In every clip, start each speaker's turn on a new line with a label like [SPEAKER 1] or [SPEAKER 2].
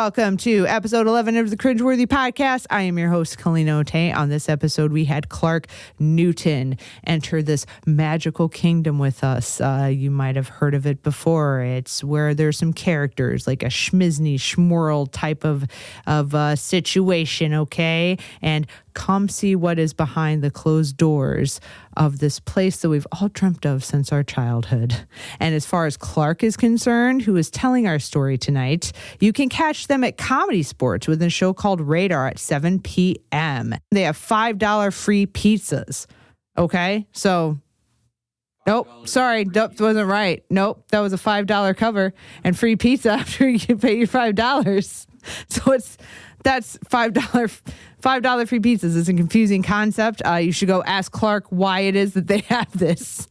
[SPEAKER 1] welcome to episode 11 of the Cringeworthy podcast. I am your host, Kalina Ote. On this episode, we had Clarke Newton enter this magical kingdom with us. You might have heard of it before. It's where there's some characters, like a Schmismy Schworld type of situation, okay? And come see what is behind the closed doors of this place that we've all dreamt of since our childhood. And as far as Clarke is concerned, who is telling our story tonight, you can catch them at Comedy Sports with a show called Radar at 7 p.m. They have $5 free pizzas. Okay? So, nope, sorry, nope, wasn't right. Nope, that was a $5 cover and free pizza after you pay your $5. So that's $5 free pizzas. It's a confusing concept. You should go ask Clarke why it is that they have this.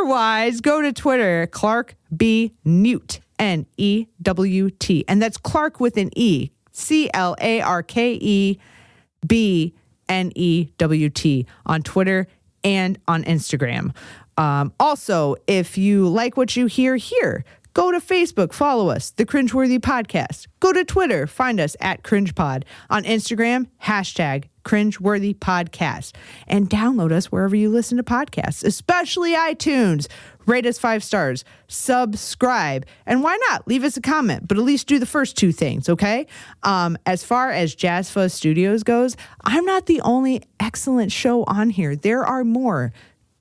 [SPEAKER 1] Otherwise, go to Twitter, Clarke B. Newt, Newt. And that's Clarke with an E, CLARKE B NEWT on Twitter and on Instagram. Also, if you like what you hear here, go to Facebook, follow us, The Cringeworthy Podcast. Go to Twitter, find us at CringePod. On Instagram, hashtag Cringeworthy Podcast. And download us wherever you listen to podcasts, especially iTunes. Rate us 5 stars, subscribe, and why not leave us a comment, but at least do the first 2 things, okay? As far as Jazz Fuzz Studios goes, I'm not the only excellent show on here. There are more.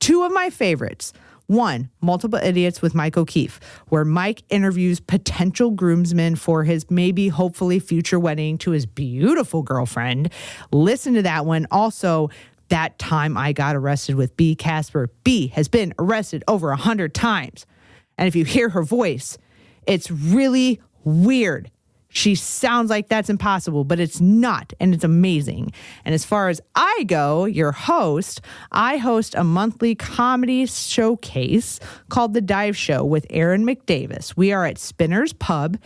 [SPEAKER 1] 2 of my favorites. 1, Multiple Idiots with Mike O'Keefe, where Mike interviews potential groomsmen for his maybe, hopefully, future wedding to his beautiful girlfriend. Listen to that one. Also, That Time I Got Arrested with B. Casper. B has been arrested over 100 times. And if you hear her voice, it's really weird. She sounds like that's impossible, but it's not, and it's amazing. And as far as I go, your host, I host a monthly comedy showcase called The Dive Show with Aaron McDavis. We are at Spinner's Pub,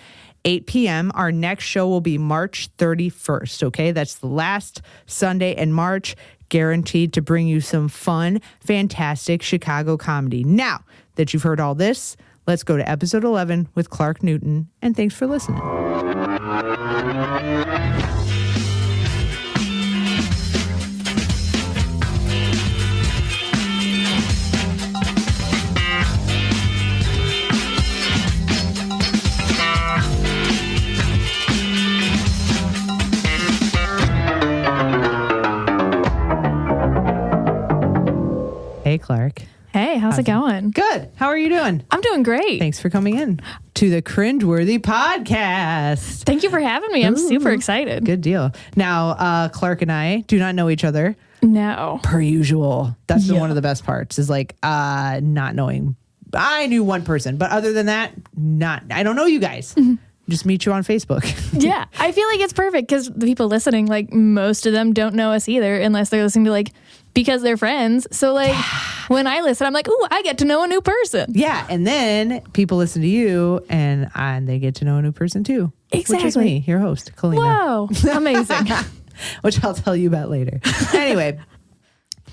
[SPEAKER 1] 8 p.m. Our next show will be March 31st, okay? That's the last Sunday in March, guaranteed to bring you some fun, fantastic Chicago comedy. Now that you've heard all this, let's go to episode 11 with Clarke Newton, and thanks for listening. Hey, Clarke.
[SPEAKER 2] Hey, how's it going?
[SPEAKER 1] Good. How are you doing?
[SPEAKER 2] I'm doing great.
[SPEAKER 1] Thanks for coming in to the Cringeworthy podcast.
[SPEAKER 2] Thank you for having me. I'm super excited.
[SPEAKER 1] Good deal. Now, Clarke and I do not know each other.
[SPEAKER 2] No.
[SPEAKER 1] Per usual. That's been one of the best parts is like not knowing. I knew one person, but other than that, I don't know you guys. Mm-hmm. Just meet you on Facebook.
[SPEAKER 2] Yeah. I feel like it's perfect because the people listening, like most of them don't know us either unless they're listening to because they're friends. So when I listen, I'm like, ooh, I get to know a new person.
[SPEAKER 1] Yeah. And then people listen to you and they get to know a new person too.
[SPEAKER 2] Exactly.
[SPEAKER 1] Which is me, your host, Kalina.
[SPEAKER 2] Whoa. Amazing.
[SPEAKER 1] Which I'll tell you about later. Anyway,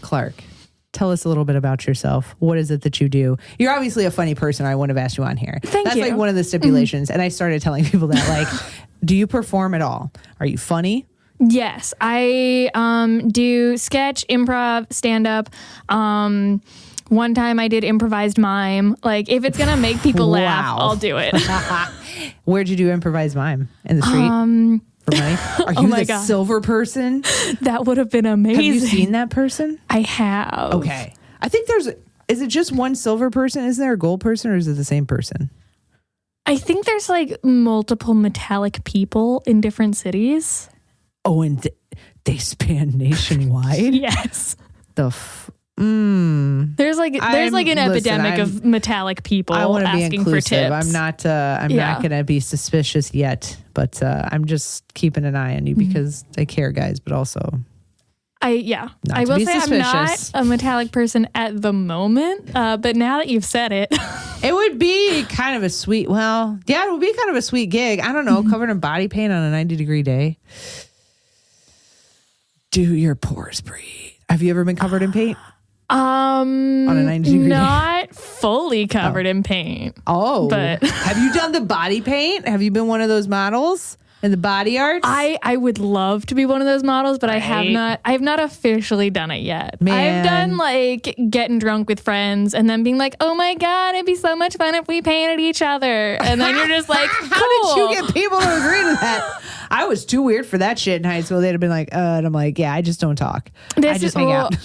[SPEAKER 1] Clarke, tell us a little bit about yourself. What is it that you do? You're obviously a funny person. I wouldn't have asked you on here.
[SPEAKER 2] That's
[SPEAKER 1] like one of the stipulations. Mm-hmm. And I started telling people that do you perform at all? Are you funny?
[SPEAKER 2] Yes, I do sketch, improv, stand-up. One time I did improvised mime. If it's going to make people laugh, I'll do it.
[SPEAKER 1] Where'd you do improvised mime? In the street? For money? Are you the silver person?
[SPEAKER 2] That would have been amazing.
[SPEAKER 1] Have you seen that person?
[SPEAKER 2] I have.
[SPEAKER 1] Okay. I think is it just one silver person? Is there a gold person or is it the same person?
[SPEAKER 2] I think there's multiple metallic people in different cities.
[SPEAKER 1] Oh, and they span nationwide?
[SPEAKER 2] Yes.
[SPEAKER 1] There's
[SPEAKER 2] an epidemic of metallic people asking for tips.
[SPEAKER 1] I'm not going to be suspicious yet, but I'm just keeping an eye on you because I care, guys, but also
[SPEAKER 2] I will say I'm not a metallic person at the moment, but now that you've said it.
[SPEAKER 1] It would be kind of a sweet, it would be kind of a sweet gig. I don't know, covered in body paint on a 90-degree day. Do your pores breathe? Have you ever been covered in paint?
[SPEAKER 2] On
[SPEAKER 1] a 90-degree
[SPEAKER 2] not
[SPEAKER 1] day?
[SPEAKER 2] fully covered in paint.
[SPEAKER 1] Oh,
[SPEAKER 2] but
[SPEAKER 1] have you done the body paint? Have you been one of those models in the body arts?
[SPEAKER 2] I would love to be one of those models, but I have not officially done it yet.
[SPEAKER 1] Man.
[SPEAKER 2] I've done like getting drunk with friends and then being like, oh my God, it'd be so much fun if we painted each other. And then you're just like, cool.
[SPEAKER 1] How did you get people to agree to that? I was too weird for that shit in high school. They'd have been like, and I'm like, yeah, I just don't talk. I just hang out.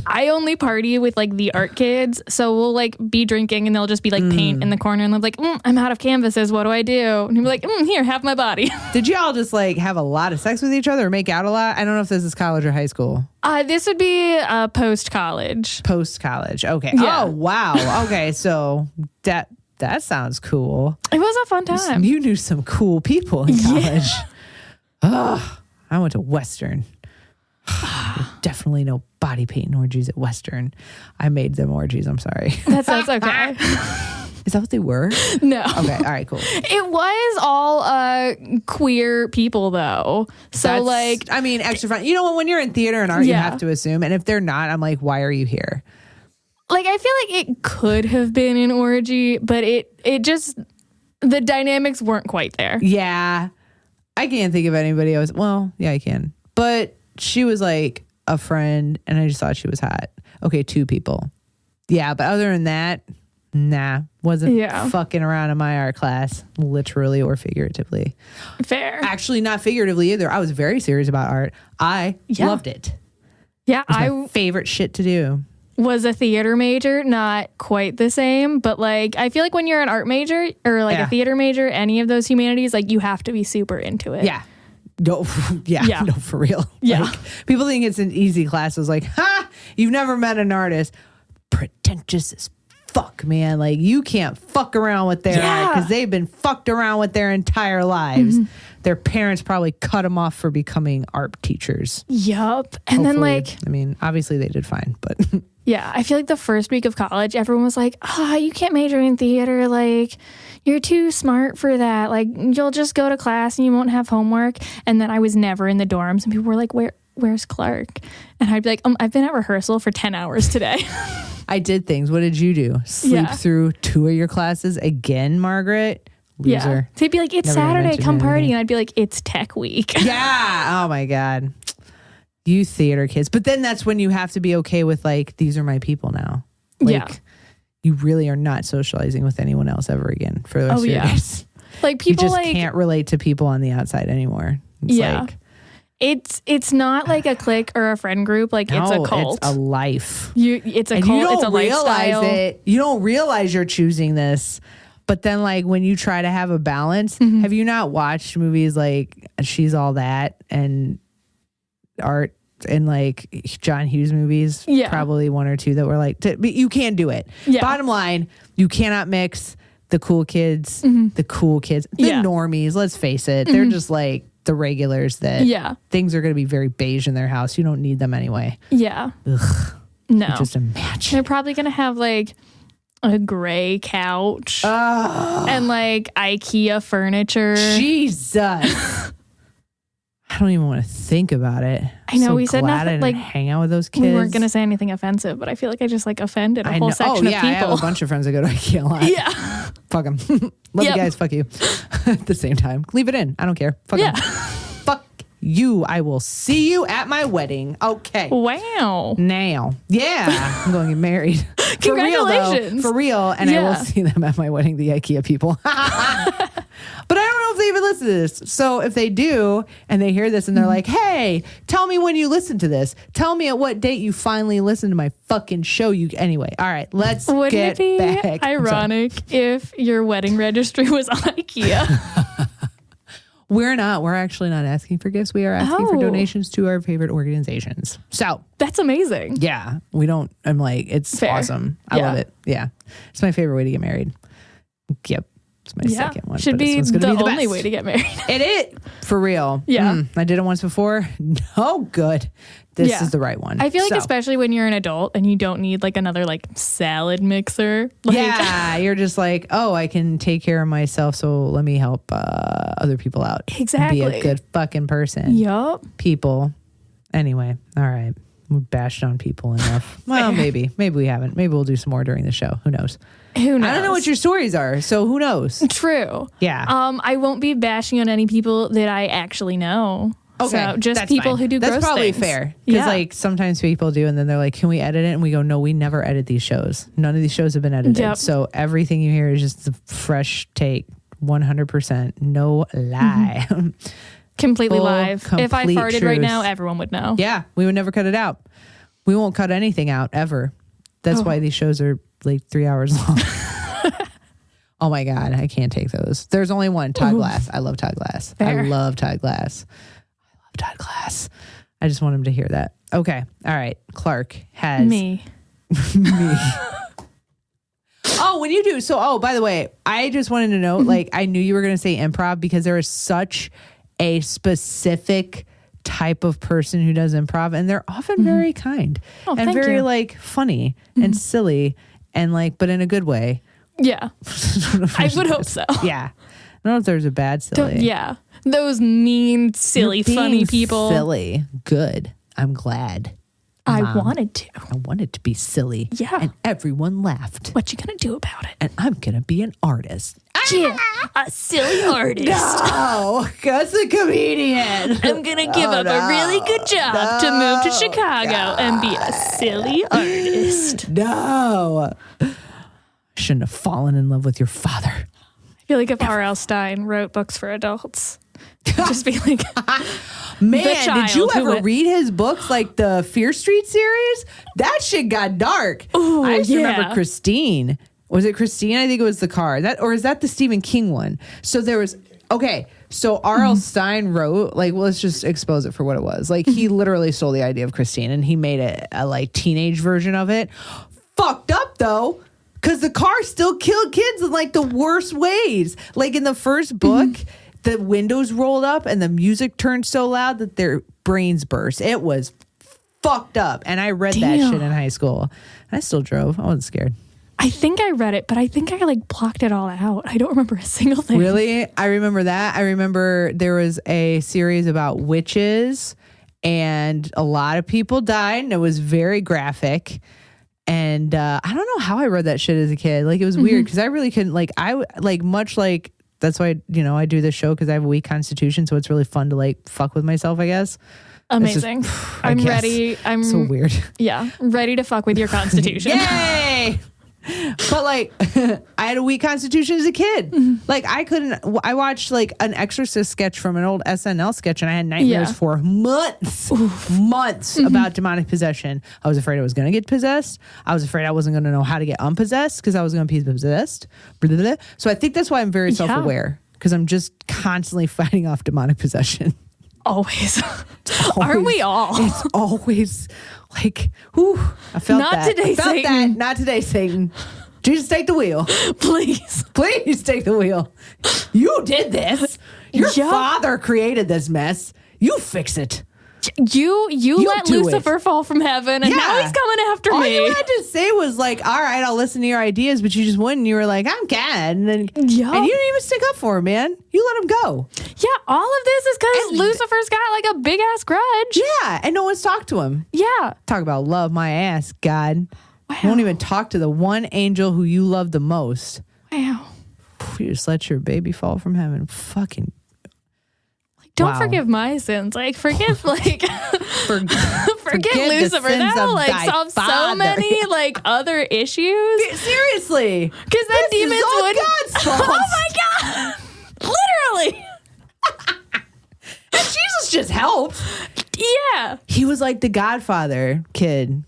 [SPEAKER 2] I only party with like the art kids. So we'll like be drinking and they'll just be like paint in the corner. And I'm like, I'm out of canvases. What do I do? And he'll be like, here, have my body.
[SPEAKER 1] Did y'all just like have a lot of sex with each other or make out a lot? I don't know if this is college or high school.
[SPEAKER 2] This would be post-college.
[SPEAKER 1] Post-college. Okay.
[SPEAKER 2] Yeah.
[SPEAKER 1] Oh, wow. Okay. So that sounds cool.
[SPEAKER 2] It was a fun time.
[SPEAKER 1] You knew some cool people in college. Oh, I went to Western. Definitely no body painting orgies at Western. I made them orgies. I'm sorry.
[SPEAKER 2] That's okay.
[SPEAKER 1] Is that what they were?
[SPEAKER 2] No.
[SPEAKER 1] Okay. All right, cool.
[SPEAKER 2] It was all queer people, though. So,
[SPEAKER 1] extra fun. You know what? When you're in theater and art, you have to assume. And if they're not, I'm like, why are you here?
[SPEAKER 2] Like, I feel like it could have been an orgy, but it just, the dynamics weren't quite there.
[SPEAKER 1] Yeah. I can't think of anybody else. Well, yeah, I can. But she was like a friend, and I just thought she was hot. Okay, 2 people. Yeah, but other than that, nah, wasn't fucking around in my art class, literally or figuratively.
[SPEAKER 2] Fair.
[SPEAKER 1] Actually, not figuratively either. I was very serious about art. I loved it.
[SPEAKER 2] Yeah,
[SPEAKER 1] it was my favorite shit to do.
[SPEAKER 2] Was a theater major, not quite the same, but like I feel like when you're an art major or like a theater major, any of those humanities, like you have to be super into it.
[SPEAKER 1] Yeah. No, no, for real.
[SPEAKER 2] Yeah.
[SPEAKER 1] Like, people think it's an easy class. It's like, you've never met an artist. Pretentious as fuck, man. Like you can't fuck around with their art because they've been fucked around with their entire lives. Mm-hmm. Their parents probably cut them off for becoming art teachers.
[SPEAKER 2] Yup. And then
[SPEAKER 1] obviously they did fine, but
[SPEAKER 2] yeah, I feel like the first week of college, everyone was like, you can't major in theater. Like, you're too smart for that. Like, you'll just go to class and you won't have homework. And then I was never in the dorms. And people were like, where's Clarke? And I'd be like, I've been at rehearsal for 10 hours today.
[SPEAKER 1] I did things. What did you do? Sleep through 2 of your classes again, Margaret? Loser.
[SPEAKER 2] Yeah. They'd be like, it's never Saturday, come party. And I'd be like, it's tech week.
[SPEAKER 1] Yeah. Oh, my God. You theater kids. But then that's when you have to be okay with like, these are my people now. Like, you really are not socializing with anyone else ever again for the rest of your days.
[SPEAKER 2] Like people
[SPEAKER 1] you just can't relate to people on the outside anymore.
[SPEAKER 2] It's not like a clique or a friend group. Like it's a cult.
[SPEAKER 1] It's a life.
[SPEAKER 2] It's a cult. It's a lifestyle.
[SPEAKER 1] You don't realize you're choosing this. But then like when you try to have a balance, have you not watched movies like She's All That and art and like John Hughes movies? Probably 1 or 2 that were like, but you can't do it. Bottom line, you cannot mix the cool kids, the normies. Let's face it. They're just like the regulars that things are going to be very beige in their house. You don't need them anyway.
[SPEAKER 2] Yeah.
[SPEAKER 1] Ugh.
[SPEAKER 2] No.
[SPEAKER 1] Just imagine.
[SPEAKER 2] They're probably going to have like a gray couch and like IKEA furniture.
[SPEAKER 1] Jesus. I don't even want to think about it.
[SPEAKER 2] I know we said nothing. Like
[SPEAKER 1] hang out with those kids.
[SPEAKER 2] We weren't going to say anything offensive, but I feel like I just like offended a whole section of people.
[SPEAKER 1] I have a bunch of friends that go to IKEA a lot.
[SPEAKER 2] Yeah.
[SPEAKER 1] Fuck them. Love you guys. Fuck you. At the same time, leave it in. I don't care. Fuck them. Fuck you. I will see you at my wedding. Okay.
[SPEAKER 2] Wow.
[SPEAKER 1] Now. Yeah. I'm going to get married.
[SPEAKER 2] Congratulations.
[SPEAKER 1] For real. And I will see them at my wedding, the IKEA people. But I don't know if they even listen to this. So if they do and they hear this and they're like, hey, tell me when you listen to this. Tell me at what date you finally listened to my fucking show. Anyway, all right, let's
[SPEAKER 2] Wouldn't
[SPEAKER 1] get
[SPEAKER 2] it be
[SPEAKER 1] back.
[SPEAKER 2] ironic if your wedding registry was on IKEA?
[SPEAKER 1] We're not. We're actually not asking for gifts. We are asking for donations to our favorite organizations. So
[SPEAKER 2] that's amazing.
[SPEAKER 1] Yeah, we don't. I'm like, it's awesome. I love it. Yeah, it's my favorite way to get married. Yep. It's my second one.
[SPEAKER 2] Should be the only way to get married.
[SPEAKER 1] It is. For real.
[SPEAKER 2] Yeah.
[SPEAKER 1] I did it once before. No good. This is the right one.
[SPEAKER 2] I feel like especially when you're an adult and you don't need like another like salad mixer. Like,
[SPEAKER 1] you're just like, I can take care of myself, so let me help other people out.
[SPEAKER 2] Exactly.
[SPEAKER 1] Be a good fucking person.
[SPEAKER 2] Yup.
[SPEAKER 1] People. Anyway. All right. We bashed on people enough. Well, maybe we haven't. Maybe we'll do some more during the show. Who knows?
[SPEAKER 2] Who knows?
[SPEAKER 1] I don't know what your stories are, so who knows?
[SPEAKER 2] True.
[SPEAKER 1] Yeah.
[SPEAKER 2] I won't be bashing on any people that I actually know.
[SPEAKER 1] Okay,
[SPEAKER 2] So just
[SPEAKER 1] that's
[SPEAKER 2] people
[SPEAKER 1] fine.
[SPEAKER 2] who do
[SPEAKER 1] That's
[SPEAKER 2] gross
[SPEAKER 1] probably
[SPEAKER 2] things.
[SPEAKER 1] fair. Because like sometimes people do, and then they're like, "Can we edit it?" And we go, "No, we never edit these shows. None of these shows have been edited.
[SPEAKER 2] Yep.
[SPEAKER 1] So everything you hear is just a fresh take, 100%, no lie."
[SPEAKER 2] Completely
[SPEAKER 1] Full,
[SPEAKER 2] live. If I
[SPEAKER 1] complete
[SPEAKER 2] farted right
[SPEAKER 1] truth.
[SPEAKER 2] now, everyone would know.
[SPEAKER 1] Yeah, we would never cut it out. We won't cut anything out ever. That's why these shows are like 3 hours long. Oh my God, I can't take those. There's only one, Todd Glass. I love Todd Glass.
[SPEAKER 2] Fair.
[SPEAKER 1] I love Todd Glass. Todd Glass. I just want him to hear that. Okay. All right. Clarke has
[SPEAKER 2] Me.
[SPEAKER 1] Oh, when you do. So, by the way, I just wanted to know, like, I knew you were going to say improv because there is such a specific type of person who does improv, and they're often very kind and
[SPEAKER 2] thank
[SPEAKER 1] very
[SPEAKER 2] you.
[SPEAKER 1] like funny and silly and like, but in a good way.
[SPEAKER 2] Yeah. I would hope so.
[SPEAKER 1] Yeah. I don't know if there's a bad silly.
[SPEAKER 2] Yeah. Those mean, silly,
[SPEAKER 1] You're being
[SPEAKER 2] funny people.
[SPEAKER 1] Silly. Good. I'm glad.
[SPEAKER 2] I
[SPEAKER 1] Mom.
[SPEAKER 2] wanted to.
[SPEAKER 1] I wanted to be silly.
[SPEAKER 2] Yeah.
[SPEAKER 1] And everyone laughed.
[SPEAKER 2] What you gonna do about it?
[SPEAKER 1] And I'm going to be an artist.
[SPEAKER 2] Yeah, a silly artist.
[SPEAKER 1] No, that's a comedian.
[SPEAKER 2] I'm gonna give up a really good job to move to Chicago and be a silly artist.
[SPEAKER 1] No. Shouldn't have fallen in love with your father.
[SPEAKER 2] I feel like if R.L. Stein wrote books for adults, I'd just be like,
[SPEAKER 1] Man,
[SPEAKER 2] the
[SPEAKER 1] did you
[SPEAKER 2] child who
[SPEAKER 1] ever
[SPEAKER 2] went-
[SPEAKER 1] read his books like the Fear Street series? That shit got dark.
[SPEAKER 2] Ooh,
[SPEAKER 1] I just remember
[SPEAKER 2] yeah.
[SPEAKER 1] Christine. Was it Christine? I think it was the car. Or is that the Stephen King one? So there was, okay, so R.L. Stein wrote, like, well, let's just expose it for what it was. Like, he literally stole the idea of Christine and he made a like teenage version of it. Fucked up though. Because the car still killed kids in like the worst ways. Like in the first book, the windows rolled up and the music turned so loud that their brains burst. It was fucked up. And I read that shit in high school. I still drove. I wasn't scared.
[SPEAKER 2] I think I read it, but I think I like blocked it all out. I don't remember a single thing.
[SPEAKER 1] Really? I remember that. I remember there was a series about witches and a lot of people died and it was very graphic. And I don't know how I read that shit as a kid. Like, it was weird because I really couldn't, like, much like, that's why, I do this show because I have a weak constitution. So it's really fun to, like, fuck with myself, I guess.
[SPEAKER 2] Amazing. I'm ready. I'm
[SPEAKER 1] so weird.
[SPEAKER 2] Yeah. Ready to fuck with your constitution.
[SPEAKER 1] Yay! But, like, I had a weak constitution as a kid. Like, I watched, like, an Exorcist sketch from an old SNL sketch, and I had nightmares for months about demonic possession. I was afraid I was going to get possessed. I was afraid I wasn't going to know how to get unpossessed because I was going to be possessed. Blah, blah, blah. So I think that's why I'm very self-aware, because I'm just constantly fighting off demonic possession.
[SPEAKER 2] Always. Aren't we all?
[SPEAKER 1] It's always like, whew, I felt
[SPEAKER 2] Not
[SPEAKER 1] that.
[SPEAKER 2] today,
[SPEAKER 1] I felt
[SPEAKER 2] Satan.
[SPEAKER 1] that. Not today, Satan. Jesus, take the wheel.
[SPEAKER 2] Please.
[SPEAKER 1] Please take the wheel. You did this. Your
[SPEAKER 2] Yeah.
[SPEAKER 1] father created this mess. You fix it.
[SPEAKER 2] You let
[SPEAKER 1] do
[SPEAKER 2] Lucifer fall from heaven, and now he's coming after
[SPEAKER 1] All
[SPEAKER 2] me.
[SPEAKER 1] you had to say was like, all right, I'll listen to your ideas, but you just wouldn't. You were like, I'm God. And then and you didn't even stick up for him, man. You let him go.
[SPEAKER 2] Yeah, all of this is because
[SPEAKER 1] And-
[SPEAKER 2] Lucifer's got like a big ass grudge.
[SPEAKER 1] Yeah. And no one's talked to him.
[SPEAKER 2] Yeah.
[SPEAKER 1] Talk about love my ass, God.
[SPEAKER 2] Wow.
[SPEAKER 1] You won't even talk to the one angel who you love the most.
[SPEAKER 2] Wow.
[SPEAKER 1] You just let your baby fall from heaven. Fucking.
[SPEAKER 2] Don't
[SPEAKER 1] Wow.
[SPEAKER 2] forgive my sins. Like, forgive, like, forgive
[SPEAKER 1] the
[SPEAKER 2] Lucifer.
[SPEAKER 1] sins
[SPEAKER 2] That'll,
[SPEAKER 1] of
[SPEAKER 2] like,
[SPEAKER 1] thy
[SPEAKER 2] solve so
[SPEAKER 1] father.
[SPEAKER 2] many, like, other issues.
[SPEAKER 1] Seriously.
[SPEAKER 2] Because then
[SPEAKER 1] This is
[SPEAKER 2] demons
[SPEAKER 1] all
[SPEAKER 2] would.
[SPEAKER 1] God's fault.
[SPEAKER 2] Oh my God. Literally.
[SPEAKER 1] And Jesus just helped.
[SPEAKER 2] Yeah.
[SPEAKER 1] He was like the Godfather kid.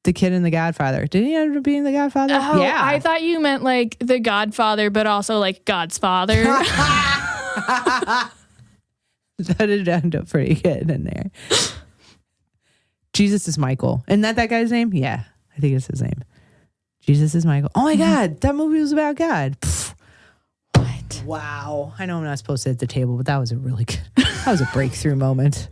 [SPEAKER 1] The kid in The Godfather. Did he end up being the Godfather?
[SPEAKER 2] Oh,
[SPEAKER 1] yeah.
[SPEAKER 2] I thought you meant, like, the Godfather, but also, like, God's father.
[SPEAKER 1] That did end up pretty good in there. Jesus is Michael. Isn't that guy's name? Yeah, I think it's his name. Jesus is Michael. Oh my God, that movie was about God. Pfft.
[SPEAKER 2] What?
[SPEAKER 1] Wow. I know I'm not supposed to hit the table, but that was a really good, that was a breakthrough moment.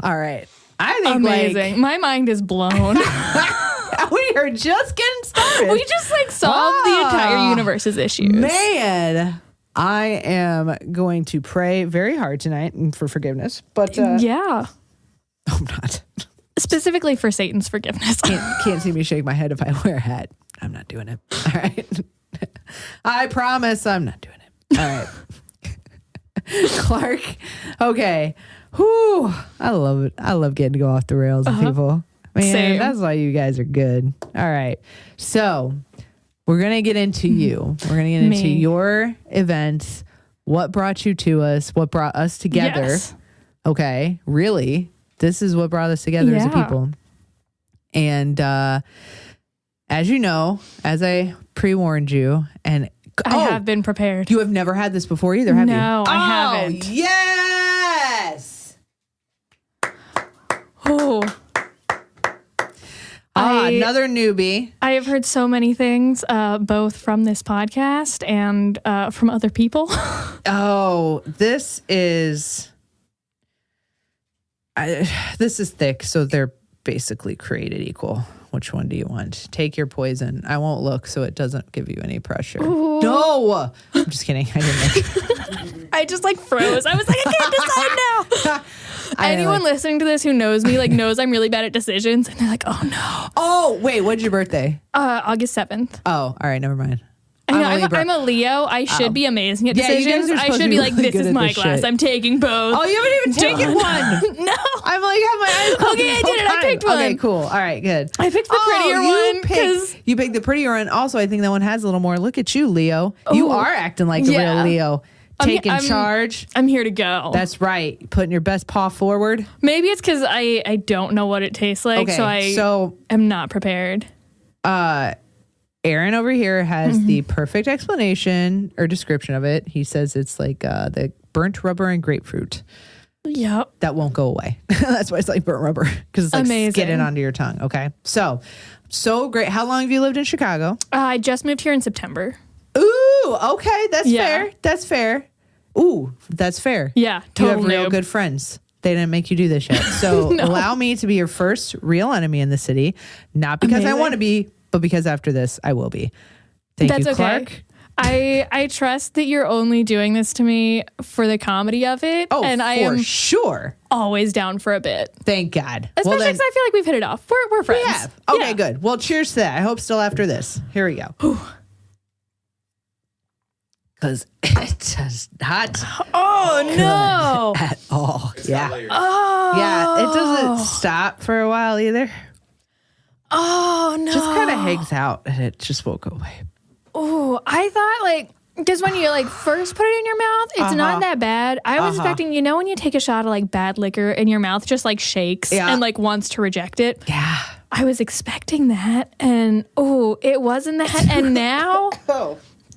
[SPEAKER 1] All right. I think
[SPEAKER 2] Amazing. My mind is blown.
[SPEAKER 1] we are just getting started.
[SPEAKER 2] We just, like, solved the entire universe's issues.
[SPEAKER 1] Man, I am going to pray very hard tonight for forgiveness. But
[SPEAKER 2] Yeah.
[SPEAKER 1] I'm not.
[SPEAKER 2] Specifically for Satan's forgiveness.
[SPEAKER 1] Can't see me shake my head if I wear a hat. I'm not doing it. All right. I promise I'm not doing it. All right. Clarke. Okay. Whew. I love it. I love getting to go off the rails with people. Man,
[SPEAKER 2] Same.
[SPEAKER 1] that's why you guys are good. All right. So we're going to get into you. We're going to get into your events. What brought you to us? What brought us together?
[SPEAKER 2] Yes.
[SPEAKER 1] Okay. Really? This is what brought us together as a people. And as you know, as I pre-warned you, and
[SPEAKER 2] I have been prepared.
[SPEAKER 1] You have never had this before either, have you?
[SPEAKER 2] No, I haven't.
[SPEAKER 1] Yes.
[SPEAKER 2] Oh.
[SPEAKER 1] Another newbie.
[SPEAKER 2] I have heard so many things, both from this podcast and from other people.
[SPEAKER 1] Oh, this is thick. So they're basically created equal. Which one do you want? Take your poison. I won't look so it doesn't give you any pressure. Ooh. No, I'm just kidding. I didn't.
[SPEAKER 2] I just froze. I was like, I can't decide now. Anyone listening to this who knows me knows I'm really bad at decisions, and they're like, oh no.
[SPEAKER 1] Oh wait, when's your birthday?
[SPEAKER 2] August 7th.
[SPEAKER 1] Oh, all right, never mind.
[SPEAKER 2] I'm a Leo. I should be amazing at decisions. I should be like, this is my glass. I'm taking both.
[SPEAKER 1] Oh, you haven't even taken one.
[SPEAKER 2] No.
[SPEAKER 1] I'm like, have my eyes closed.
[SPEAKER 2] Okay, I did it. I picked one.
[SPEAKER 1] Okay, cool. All right, good.
[SPEAKER 2] I picked the prettier one.
[SPEAKER 1] You picked the prettier one. Also, I think that one has a little more. Look at you, Leo. You are acting like a real Leo. Taking charge.
[SPEAKER 2] I'm here to go.
[SPEAKER 1] That's right. Putting your best paw forward.
[SPEAKER 2] Maybe it's because I don't know what it tastes like, so I'm not prepared.
[SPEAKER 1] Aaron over here has the perfect explanation or description of it. He says it's like the burnt rubber and grapefruit.
[SPEAKER 2] Yep.
[SPEAKER 1] That won't go away. That's why it's like burnt rubber, because it's like skidding onto your tongue. Okay. So great. How long have you lived in Chicago?
[SPEAKER 2] I just moved here in September.
[SPEAKER 1] Ooh, okay. That's fair. That's fair. Ooh, that's fair.
[SPEAKER 2] Yeah, totally.
[SPEAKER 1] You have real good friends. They didn't make you do this yet. So allow me to be your first real enemy in the city. Not because I want to be, but because after this, I will be. Thank you, Clarke.
[SPEAKER 2] I trust that you're only doing this to me for the comedy of it.
[SPEAKER 1] Oh,
[SPEAKER 2] and I am
[SPEAKER 1] sure.
[SPEAKER 2] Always down for a bit.
[SPEAKER 1] Thank God.
[SPEAKER 2] Especially because I feel like we've hit it off. We're friends.
[SPEAKER 1] We have. Okay, good. Well, cheers to that. I hope still after this. Here we go. Because it does not.
[SPEAKER 2] Oh, no.
[SPEAKER 1] At all. Yeah.
[SPEAKER 2] Oh.
[SPEAKER 1] Yeah, it doesn't stop for a while either.
[SPEAKER 2] Oh, no.
[SPEAKER 1] Just kind of hangs out and it just won't go away.
[SPEAKER 2] Oh, I thought because when you first put it in your mouth, it's not that bad. I was expecting, when you take a shot of bad liquor and your mouth just shakes and wants to reject it.
[SPEAKER 1] Yeah.
[SPEAKER 2] I was expecting that. And it wasn't that. And now.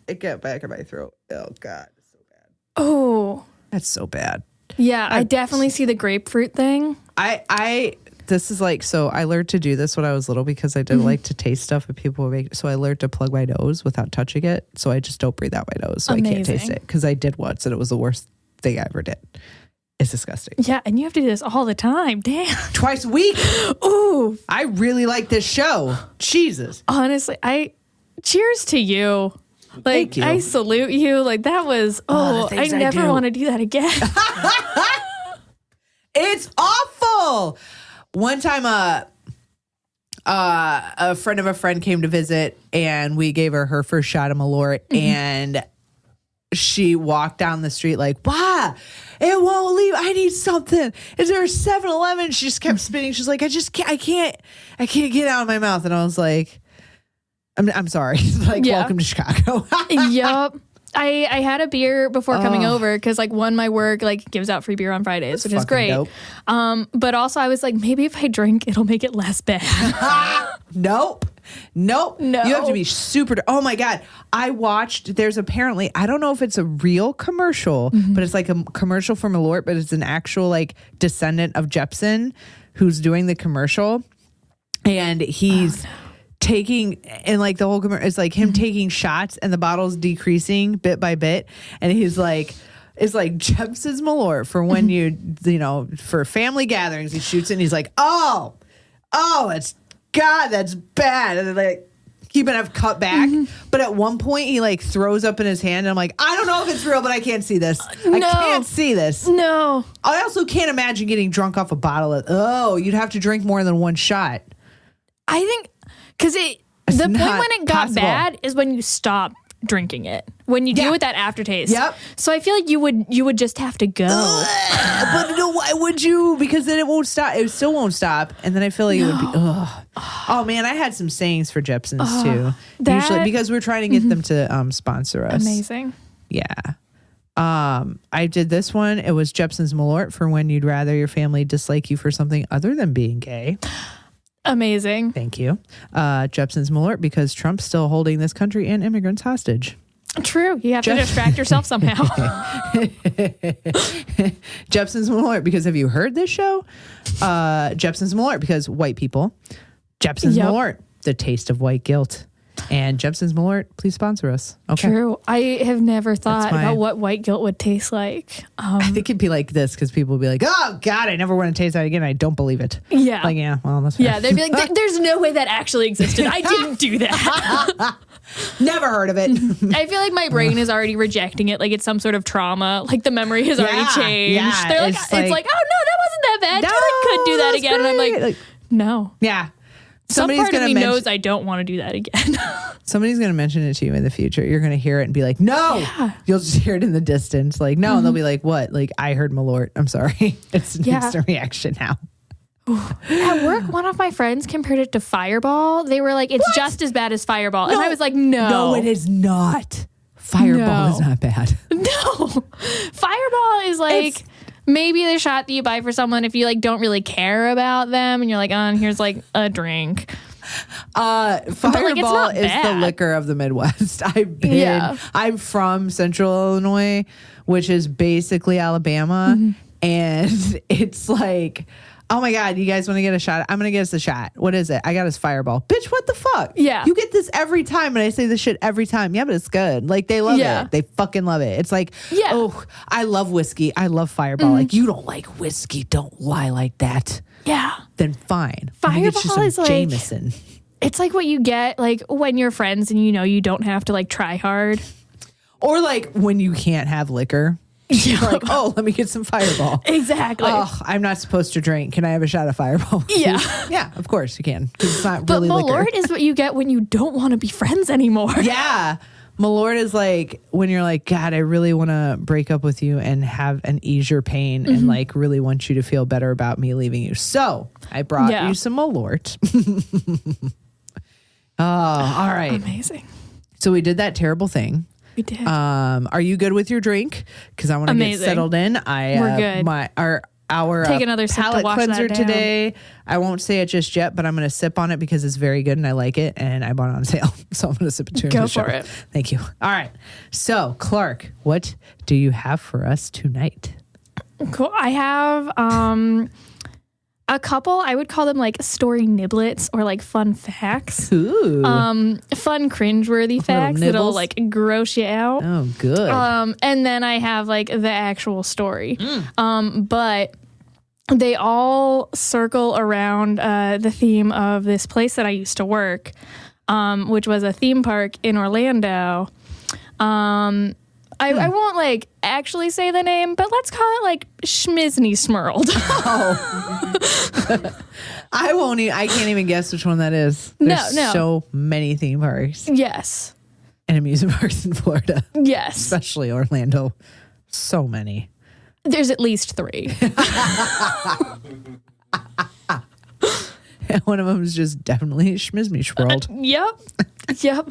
[SPEAKER 1] It got back in my throat. Oh, God. It's so bad.
[SPEAKER 2] Oh.
[SPEAKER 1] That's so bad.
[SPEAKER 2] Yeah, I definitely see the grapefruit thing.
[SPEAKER 1] This is so I learned to do this when I was little because I did like to taste stuff that people would make. So I learned to plug my nose without touching it. So I just don't breathe out my nose. So I can't taste it because I did once and it was the worst thing I ever did. It's disgusting.
[SPEAKER 2] Yeah, and you have to do this all the time. Damn.
[SPEAKER 1] Twice a week.
[SPEAKER 2] Ooh.
[SPEAKER 1] I really like this show. Jesus.
[SPEAKER 2] Honestly, cheers to you.
[SPEAKER 1] Thank you.
[SPEAKER 2] I salute you. That was, I never want to do that again.
[SPEAKER 1] It's awful. One time, a friend of a friend came to visit and we gave her first shot of Malort and she walked down the street wow, it won't leave. I need something. Is there a 7-Eleven? She just kept spinning. She's like, I can't get it out of my mouth. And I was like, I'm sorry. Welcome to Chicago.
[SPEAKER 2] Yup. I had a beer before coming over because my work gives out free beer on Fridays, which is great. Dope. But also I was maybe if I drink, it'll make it less bad.
[SPEAKER 1] Nope. No. You have to be super. Oh my God. I watched, there's apparently, I don't know if it's a real commercial, but it's a commercial for Malort, but it's an actual descendant of Jepson who's doing the commercial. And he's taking, and the whole commercial is him taking shots and the bottle's decreasing bit by bit. And he's it's Jepson's Malort for when for family gatherings. He shoots it and he's like, oh, it's God, that's bad. And then He might have cut back, but at one point he like throws up in his hand, and I'm like, I don't know if it's real, but I can't see this. I can't see this.
[SPEAKER 2] No.
[SPEAKER 1] I also can't imagine getting drunk off a bottle of. You'd have to drink more than one shot.
[SPEAKER 2] I think because the point when it got bad is when you stop drinking it. When you deal with that aftertaste.
[SPEAKER 1] Yep.
[SPEAKER 2] So I feel like you would just have to go.
[SPEAKER 1] But no, why would you? Because then it won't stop. It still won't stop. And then I feel like it would be. Oh man, I had some sayings for Jepsons too. Usually because we're trying to get them to sponsor us.
[SPEAKER 2] Amazing.
[SPEAKER 1] Yeah. I did this one. It was Jepson's Malort for when you'd rather your family dislike you for something other than being gay.
[SPEAKER 2] Amazing.
[SPEAKER 1] Thank you. Jepson's Malort because Trump's still holding this country and immigrants hostage.
[SPEAKER 2] True. You have to distract yourself somehow.
[SPEAKER 1] Jepson's Malort because have you heard this show? Jepson's Malort because white people. Jepson's Malort, the taste of white guilt. And Jepson's Malort, please sponsor us. Okay.
[SPEAKER 2] True. I have never thought about what white guilt would taste like.
[SPEAKER 1] I think it'd be like this because people would be like, oh, God, I never want to taste that again. I don't believe it.
[SPEAKER 2] Yeah.
[SPEAKER 1] Like, yeah, well, that's fair.
[SPEAKER 2] Yeah, they'd be like, there's no way that actually existed. I didn't do that.
[SPEAKER 1] Never heard of it.
[SPEAKER 2] I feel like my brain is already rejecting it. Like it's some sort of trauma. Like the memory has already changed.
[SPEAKER 1] Yeah,
[SPEAKER 2] They're like, it's like, oh, no, that wasn't that bad.
[SPEAKER 1] No,
[SPEAKER 2] I could do that again.
[SPEAKER 1] Great.
[SPEAKER 2] And I'm like, no.
[SPEAKER 1] Yeah.
[SPEAKER 2] Some part of me knows I don't want to do that again.
[SPEAKER 1] Somebody's going to mention it to you in the future. You're going to hear it and be like, no. Yeah. You'll just hear it in the distance. Like, no. And they'll be like, what? Like, I heard Malort. I'm sorry. It's an instant reaction now.
[SPEAKER 2] At work, one of my friends compared it to Fireball. They were like, it's just as bad as Fireball. No. And I was like, no.
[SPEAKER 1] No, it is not. Fireball is not bad.
[SPEAKER 2] No. Fireball is like... maybe the shot that you buy for someone if you like don't really care about them and you're like, oh, and here's like a drink.
[SPEAKER 1] Fireball is the liquor of the Midwest. I'm from Central Illinois, which is basically Alabama. And it's like, oh my God, you guys want to get a shot? I'm going to get us a shot. What is it? I got us Fireball. Bitch, what the fuck?
[SPEAKER 2] Yeah.
[SPEAKER 1] You get this every time. And I say this shit every time. Yeah, but it's good. Like, they love it. They fucking love it. It's like, oh, I love whiskey. I love Fireball. Like, you don't like whiskey. Don't lie like that.
[SPEAKER 2] Yeah.
[SPEAKER 1] Then fine.
[SPEAKER 2] Fireball is like,
[SPEAKER 1] Jameson.
[SPEAKER 2] It's like what you get like when you're friends and you know you don't have to like try hard.
[SPEAKER 1] Or like when you can't have liquor. You're like, oh, let me get some Fireball.
[SPEAKER 2] Exactly.
[SPEAKER 1] Oh, I'm not supposed to drink. Can I have a shot of Fireball?
[SPEAKER 2] Yeah.
[SPEAKER 1] Yeah, of course you can. Because it's not really liquor.
[SPEAKER 2] But Malort is what you get when you don't want to be friends anymore.
[SPEAKER 1] Yeah. Malort is like when you're like, God, I really want to break up with you and have and ease your pain and like really want you to feel better about me leaving you. So I brought you some Malort. Oh, all right.
[SPEAKER 2] Amazing.
[SPEAKER 1] So we did that terrible thing.
[SPEAKER 2] We did.
[SPEAKER 1] Are you good with your drink? Because I want to get settled in.
[SPEAKER 2] We're good.
[SPEAKER 1] Our
[SPEAKER 2] take another sip
[SPEAKER 1] palate
[SPEAKER 2] to wash
[SPEAKER 1] cleanser
[SPEAKER 2] that down.
[SPEAKER 1] today. I won't say it just yet, but I'm going to sip on it because it's very good and I like it and I bought it on sale. So I'm going to sip it too.
[SPEAKER 2] Go for it.
[SPEAKER 1] Thank you. All right. So Clarke, what do you have for us tonight?
[SPEAKER 2] Cool. I have a couple, I would call them like story niblets or like fun facts.
[SPEAKER 1] Ooh.
[SPEAKER 2] Fun cringeworthy facts that'll like gross you out.
[SPEAKER 1] Oh, good.
[SPEAKER 2] And then I have like the actual story. But they all circle around the theme of this place that I used to work, which was a theme park in Orlando. I won't like actually say the name, but let's call it like Schmismy Schworld.
[SPEAKER 1] Oh. I can't even guess which one that is. There's so many theme parks.
[SPEAKER 2] Yes.
[SPEAKER 1] And amusement parks in Florida.
[SPEAKER 2] Yes.
[SPEAKER 1] Especially Orlando. So many.
[SPEAKER 2] There's at least 3.
[SPEAKER 1] And one of them is just definitely Schmismy Schworld.
[SPEAKER 2] Yep.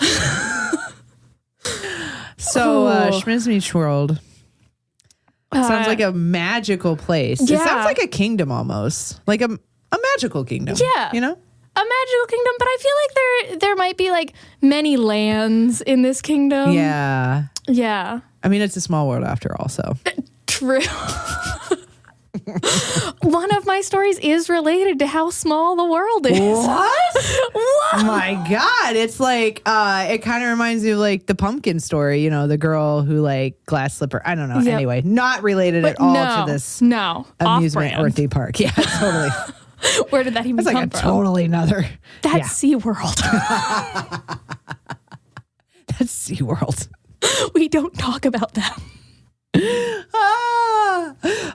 [SPEAKER 1] So, Schmismy Schworld sounds like a magical place.
[SPEAKER 2] Yeah.
[SPEAKER 1] It sounds like a kingdom almost. Like a magical kingdom.
[SPEAKER 2] Yeah.
[SPEAKER 1] You know?
[SPEAKER 2] A magical kingdom, but I feel like there might be like many lands in this kingdom.
[SPEAKER 1] Yeah.
[SPEAKER 2] Yeah.
[SPEAKER 1] I mean, it's a small world after all, so.
[SPEAKER 2] True. One of my stories is related to how small the world is.
[SPEAKER 1] What? What? My God. It's like, it kind of reminds me of like the pumpkin story, you know, the girl who like glass slipper. I don't know. Yep. Anyway, not related at all to this
[SPEAKER 2] amusement
[SPEAKER 1] or theme park. Yeah, totally.
[SPEAKER 2] Where did that even
[SPEAKER 1] That's
[SPEAKER 2] come
[SPEAKER 1] like a
[SPEAKER 2] from?
[SPEAKER 1] totally another.
[SPEAKER 2] That's SeaWorld.
[SPEAKER 1] That's SeaWorld.
[SPEAKER 2] We don't talk about them.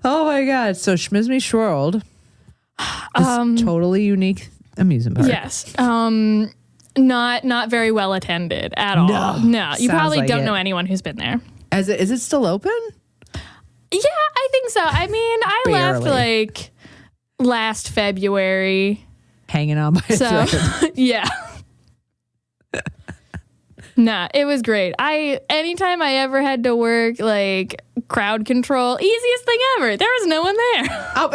[SPEAKER 1] Oh my God. So Schmismy Schworld is totally unique amusement park.
[SPEAKER 2] Yes. Not very well attended at all. No. You
[SPEAKER 1] Sounds
[SPEAKER 2] probably
[SPEAKER 1] like
[SPEAKER 2] don't
[SPEAKER 1] it.
[SPEAKER 2] know anyone who's been there.
[SPEAKER 1] Is it still open?
[SPEAKER 2] Yeah, I think so. I mean, I left like last February.
[SPEAKER 1] Hanging on by a
[SPEAKER 2] So,
[SPEAKER 1] thread.
[SPEAKER 2] yeah. Nah, it was great. Anytime I ever had to work like crowd control, easiest thing ever. There was no one there.
[SPEAKER 1] Oh,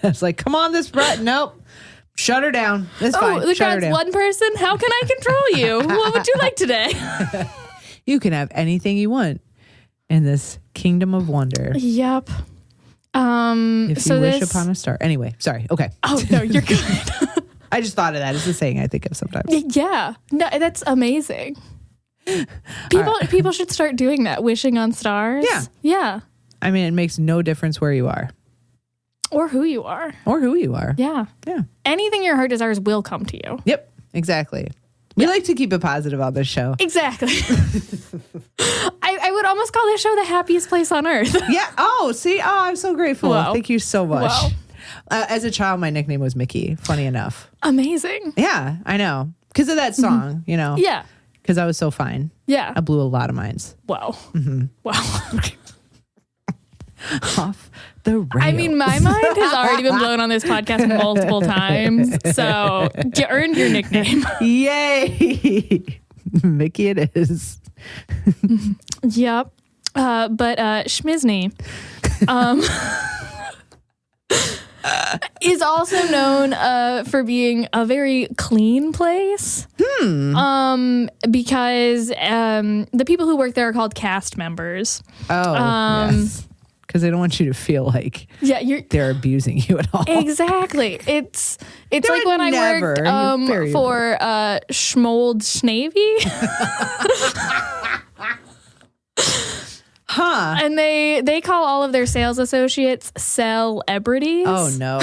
[SPEAKER 1] it's like, come on, this rut. Nope. Shut her down. It's fine.
[SPEAKER 2] The
[SPEAKER 1] Shut her
[SPEAKER 2] crowd's
[SPEAKER 1] down.
[SPEAKER 2] one person. How can I control you? What would you like today?
[SPEAKER 1] You can have anything you want in this kingdom of wonder.
[SPEAKER 2] Yep.
[SPEAKER 1] If you wish upon a star. Anyway, sorry. Okay.
[SPEAKER 2] Oh, no, you're good.
[SPEAKER 1] I just thought of that. It's a saying I think of sometimes.
[SPEAKER 2] Yeah. No, that's amazing. People should start doing that, wishing on stars.
[SPEAKER 1] Yeah.
[SPEAKER 2] Yeah.
[SPEAKER 1] I mean, it makes no difference where you are.
[SPEAKER 2] Or who you are.
[SPEAKER 1] Yeah.
[SPEAKER 2] Yeah. Anything your heart desires will come to you.
[SPEAKER 1] Yep. Exactly. We like to keep it positive on this show.
[SPEAKER 2] Exactly. I would almost call this show the happiest place on earth.
[SPEAKER 1] Yeah. Oh, see? Oh, I'm so grateful.
[SPEAKER 2] Wow.
[SPEAKER 1] Thank you so much.
[SPEAKER 2] Wow.
[SPEAKER 1] As a child, my nickname was Mickey. Funny enough.
[SPEAKER 2] Amazing.
[SPEAKER 1] Yeah, I know. Because of that song, you know.
[SPEAKER 2] Yeah.
[SPEAKER 1] Because I was so fine.
[SPEAKER 2] Yeah.
[SPEAKER 1] I blew a lot of minds.
[SPEAKER 2] Wow. Wow.
[SPEAKER 1] Off the rails.
[SPEAKER 2] I mean, my mind has already been blown on this podcast multiple times. So you earned your nickname.
[SPEAKER 1] Yay. Mickey it is.
[SPEAKER 2] Yep. But Schmisny is also known for being a very clean place. Because the people who work there are called cast members.
[SPEAKER 1] Oh, yes. Because they don't want you to feel like they're abusing you at all.
[SPEAKER 2] Exactly. It's like when I worked for Schmold Schnavy.
[SPEAKER 1] Huh.
[SPEAKER 2] And they call all of their sales associates celebrities.
[SPEAKER 1] Oh, no.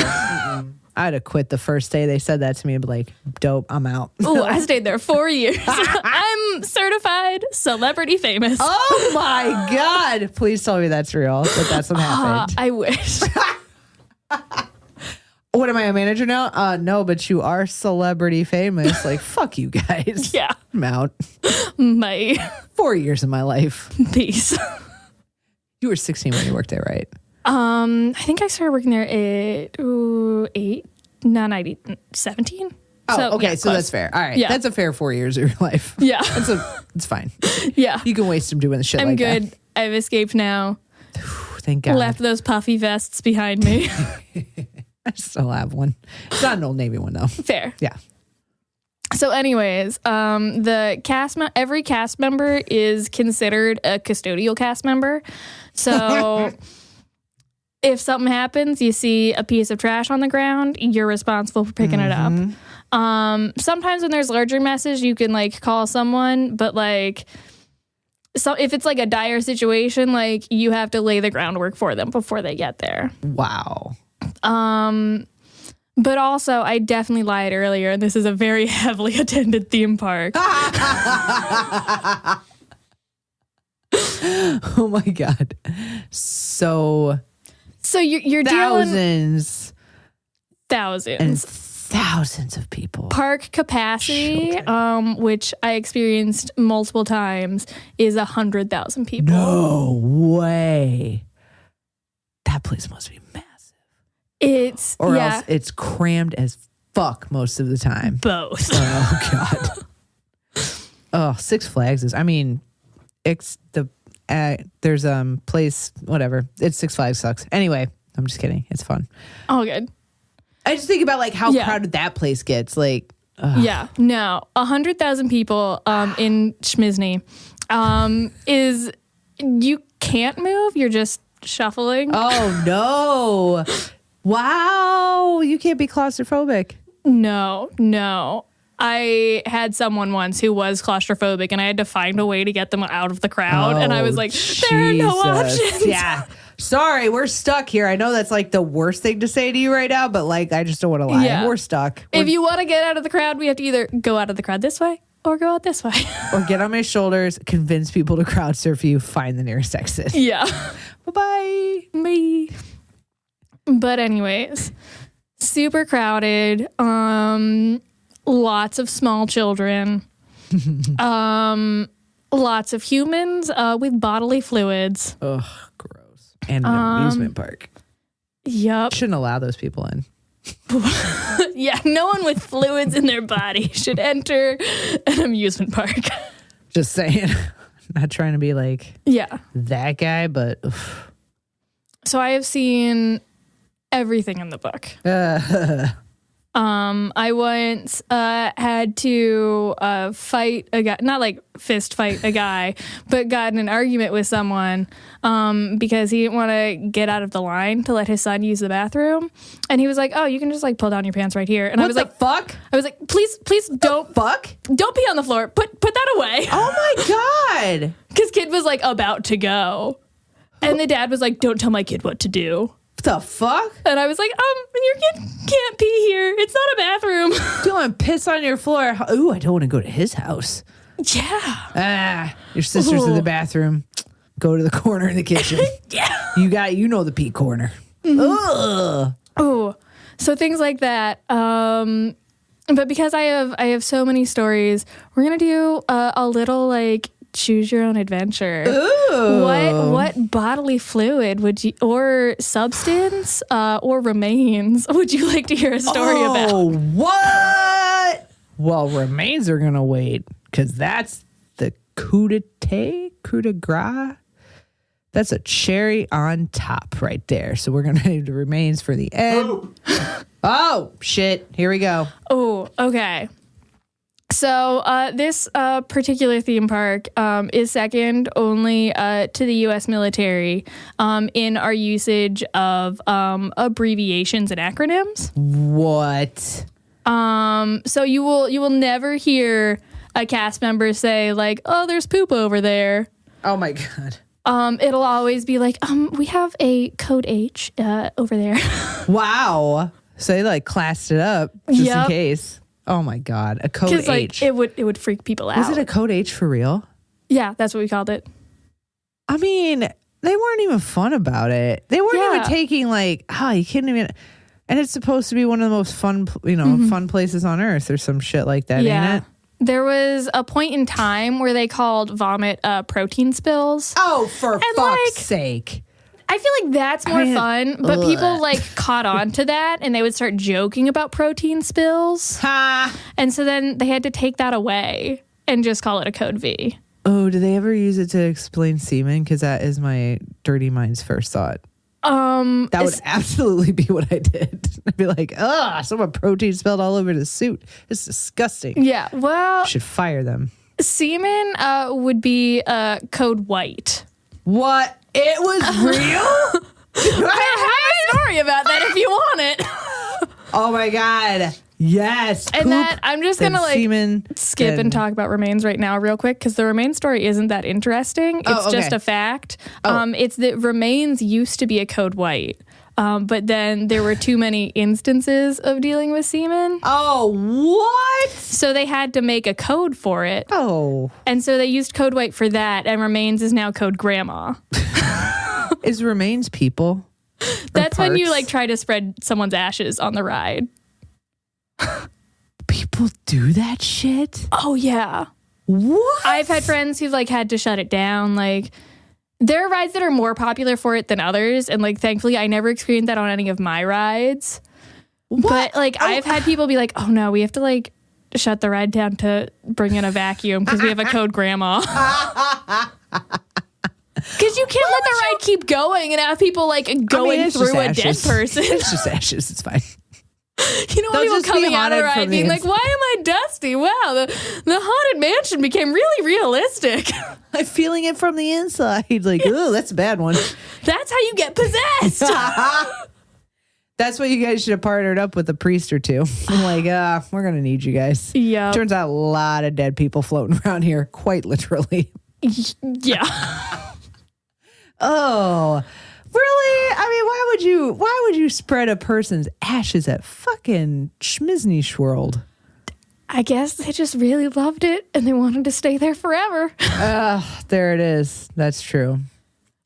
[SPEAKER 1] I'd have quit the first day they said that to me and be like, dope, I'm out.
[SPEAKER 2] Oh, I stayed there 4 years. I'm certified celebrity famous.
[SPEAKER 1] Oh, my God. Please tell me that's real, that that's what happened.
[SPEAKER 2] I wish.
[SPEAKER 1] What, am I a manager now? No, but you are celebrity famous. Like, fuck you guys.
[SPEAKER 2] Yeah.
[SPEAKER 1] I'm out.
[SPEAKER 2] My
[SPEAKER 1] 4 years of my life.
[SPEAKER 2] peace.
[SPEAKER 1] You were 16 when you worked there, right?
[SPEAKER 2] I think I started working there at 17.
[SPEAKER 1] Oh, okay.
[SPEAKER 2] yeah,
[SPEAKER 1] So
[SPEAKER 2] close.
[SPEAKER 1] that's fair. All right.
[SPEAKER 2] Yeah.
[SPEAKER 1] That's a fair 4 years of your life.
[SPEAKER 2] Yeah.
[SPEAKER 1] It's fine.
[SPEAKER 2] Yeah.
[SPEAKER 1] You can waste them doing the shit
[SPEAKER 2] I'm
[SPEAKER 1] like
[SPEAKER 2] good.
[SPEAKER 1] that.
[SPEAKER 2] I've escaped now.
[SPEAKER 1] Thank God.
[SPEAKER 2] Left those puffy vests behind me.
[SPEAKER 1] I still have one. It's not an Old Navy one, though.
[SPEAKER 2] Fair.
[SPEAKER 1] Yeah.
[SPEAKER 2] So anyways, every cast member is considered a custodial cast member. So if something happens, you see a piece of trash on the ground, you're responsible for picking it up. Sometimes when there's larger messes, you can like call someone, but like so if it's like a dire situation, like you have to lay the groundwork for them before they get there.
[SPEAKER 1] Wow.
[SPEAKER 2] But also, I definitely lied earlier, and this is a very heavily attended theme park.
[SPEAKER 1] Oh my God. So
[SPEAKER 2] you're dealing
[SPEAKER 1] thousands and
[SPEAKER 2] thousands.
[SPEAKER 1] thousands of people.
[SPEAKER 2] Park capacity, which I experienced multiple times, is 100,000 people.
[SPEAKER 1] No way. That place must be massive.
[SPEAKER 2] It's
[SPEAKER 1] else it's crammed as fuck most of the time.
[SPEAKER 2] both.
[SPEAKER 1] Oh God. Oh, Six Flags is. I mean, it's the there's place whatever. It's Six Flags sucks. Anyway, I'm just kidding. It's fun.
[SPEAKER 2] Oh, good.
[SPEAKER 1] I just think about like how crowded that place gets. Like,
[SPEAKER 2] yeah, no, 100,000 people in Schmisny is you can't move. You're just shuffling.
[SPEAKER 1] oh no. Wow, you can't be claustrophobic.
[SPEAKER 2] No. I had someone once who was claustrophobic, and I had to find a way to get them out of the crowd. And I was like, there are no options.
[SPEAKER 1] Yeah. Sorry, we're stuck here. I know that's like the worst thing to say to you right now, but like, I just don't want to lie. Yeah. We're stuck.
[SPEAKER 2] If you want to get out of the crowd, we have to either go out of the crowd this way or go out this way.
[SPEAKER 1] Or get on my shoulders, convince people to crowd surf you, find the nearest exit.
[SPEAKER 2] Yeah.
[SPEAKER 1] Bye-bye.
[SPEAKER 2] Bye. But anyways, super crowded. Lots of small children. Lots of humans with bodily fluids.
[SPEAKER 1] Ugh, gross. And an amusement park.
[SPEAKER 2] Yep.
[SPEAKER 1] Shouldn't allow those people in.
[SPEAKER 2] Yeah, no one with fluids in their body should enter an amusement park.
[SPEAKER 1] Just saying. Not trying to be like that guy, but oof.
[SPEAKER 2] So I have seen everything in the book. I once had to fight a guy, not like fist fight a guy, but got in an argument with someone because he didn't want to get out of the line to let his son use the bathroom. And he was like, oh, you can just like pull down your pants right here. And I was like,
[SPEAKER 1] fuck?
[SPEAKER 2] I was like, please don't.
[SPEAKER 1] Fuck?
[SPEAKER 2] Don't pee on the floor. Put that away.
[SPEAKER 1] Oh my God.
[SPEAKER 2] Because kid was like about to go. And the dad was like, don't tell my kid what to do.
[SPEAKER 1] The fuck?
[SPEAKER 2] And I was like, your kid can't pee here. It's not a bathroom.
[SPEAKER 1] Don't want to piss on your floor. Ooh, I don't want to go to his house.
[SPEAKER 2] Yeah.
[SPEAKER 1] Your sister's in the bathroom. Go to the corner in the kitchen.
[SPEAKER 2] Yeah.
[SPEAKER 1] You know the pee corner. Ugh.
[SPEAKER 2] Oh, so things like that. But because I have so many stories, we're gonna do a little like choose your own adventure.
[SPEAKER 1] Ooh.
[SPEAKER 2] What bodily fluid would you, or substance, or remains would you like to hear a story about?
[SPEAKER 1] Oh, what? Well, remains are gonna wait because that's the coup de grace. That's a cherry on top right there. So we're gonna do the remains for the end. Oh shit! Here we go.
[SPEAKER 2] Oh, okay. So this particular theme park is second only to the U.S. military in our usage of abbreviations and acronyms.
[SPEAKER 1] What?
[SPEAKER 2] So you will never hear a cast member say like, "Oh, there's poop over there."
[SPEAKER 1] Oh my God.
[SPEAKER 2] It'll always be like, "We have a code H over there."
[SPEAKER 1] Wow. So they like classed it up just in case. Oh my God, a code H.
[SPEAKER 2] Like, it would freak people out.
[SPEAKER 1] Was it a code H for real?
[SPEAKER 2] Yeah, that's what we called it.
[SPEAKER 1] I mean, they weren't even fun about it. They weren't even taking like, you can't even. And it's supposed to be one of the most fun, fun places on earth or some shit like that, ain't it?
[SPEAKER 2] There was a point in time where they called vomit protein spills.
[SPEAKER 1] Oh, for fuck's sake.
[SPEAKER 2] I feel like that's more fun, but people like caught on to that and they would start joking about protein spills. And so then they had to take that away and just call it a code V.
[SPEAKER 1] Oh, do they ever use it to explain semen? Because that is my dirty mind's first thought. That would absolutely be what I did. I'd be like, someone protein spilled all over the suit. It's disgusting.
[SPEAKER 2] Yeah, well,
[SPEAKER 1] should fire them.
[SPEAKER 2] Semen would be code white.
[SPEAKER 1] What? It was real?
[SPEAKER 2] I have a story about that if you want it.
[SPEAKER 1] Oh my God. Yes.
[SPEAKER 2] And that I'm just going to like
[SPEAKER 1] semen,
[SPEAKER 2] skip and talk about remains right now real quick because the remains story isn't that interesting. It's just a fact. It's that remains used to be a code white. But then there were too many instances of dealing with semen.
[SPEAKER 1] Oh, what?
[SPEAKER 2] So they had to make a code for it.
[SPEAKER 1] Oh.
[SPEAKER 2] And so they used code white for that, and remains is now code grandma.
[SPEAKER 1] Is remains people?
[SPEAKER 2] That's when you like try to spread someone's ashes on the ride.
[SPEAKER 1] People do that shit?
[SPEAKER 2] Oh, yeah.
[SPEAKER 1] What?
[SPEAKER 2] I've had friends who've like had to shut it down. Like, there are rides that are more popular for it than others. And like, thankfully, I never experienced that on any of my rides. What? But like, I've had people be like, oh no, we have to like shut the ride down to bring in a vacuum because we have a code grandma. Because you can't let the ride keep going and have people like going through a dead person.
[SPEAKER 1] It's just ashes. It's fine.
[SPEAKER 2] You know, people coming out of the ride being like, why am I dusty? Wow, the haunted mansion became really realistic.
[SPEAKER 1] I'm feeling it from the inside. Like, oh, that's a bad one.
[SPEAKER 2] That's how you get possessed.
[SPEAKER 1] That's what you guys should have partnered up with a priest or two. Like, we're going to need you guys.
[SPEAKER 2] Yeah.
[SPEAKER 1] Turns out a lot of dead people floating around here, quite literally.
[SPEAKER 2] Yeah.
[SPEAKER 1] Oh, really? I mean, why would you spread a person's ashes at fucking Schmismy Schworld?
[SPEAKER 2] I guess they just really loved it and they wanted to stay there forever.
[SPEAKER 1] There it is. That's true.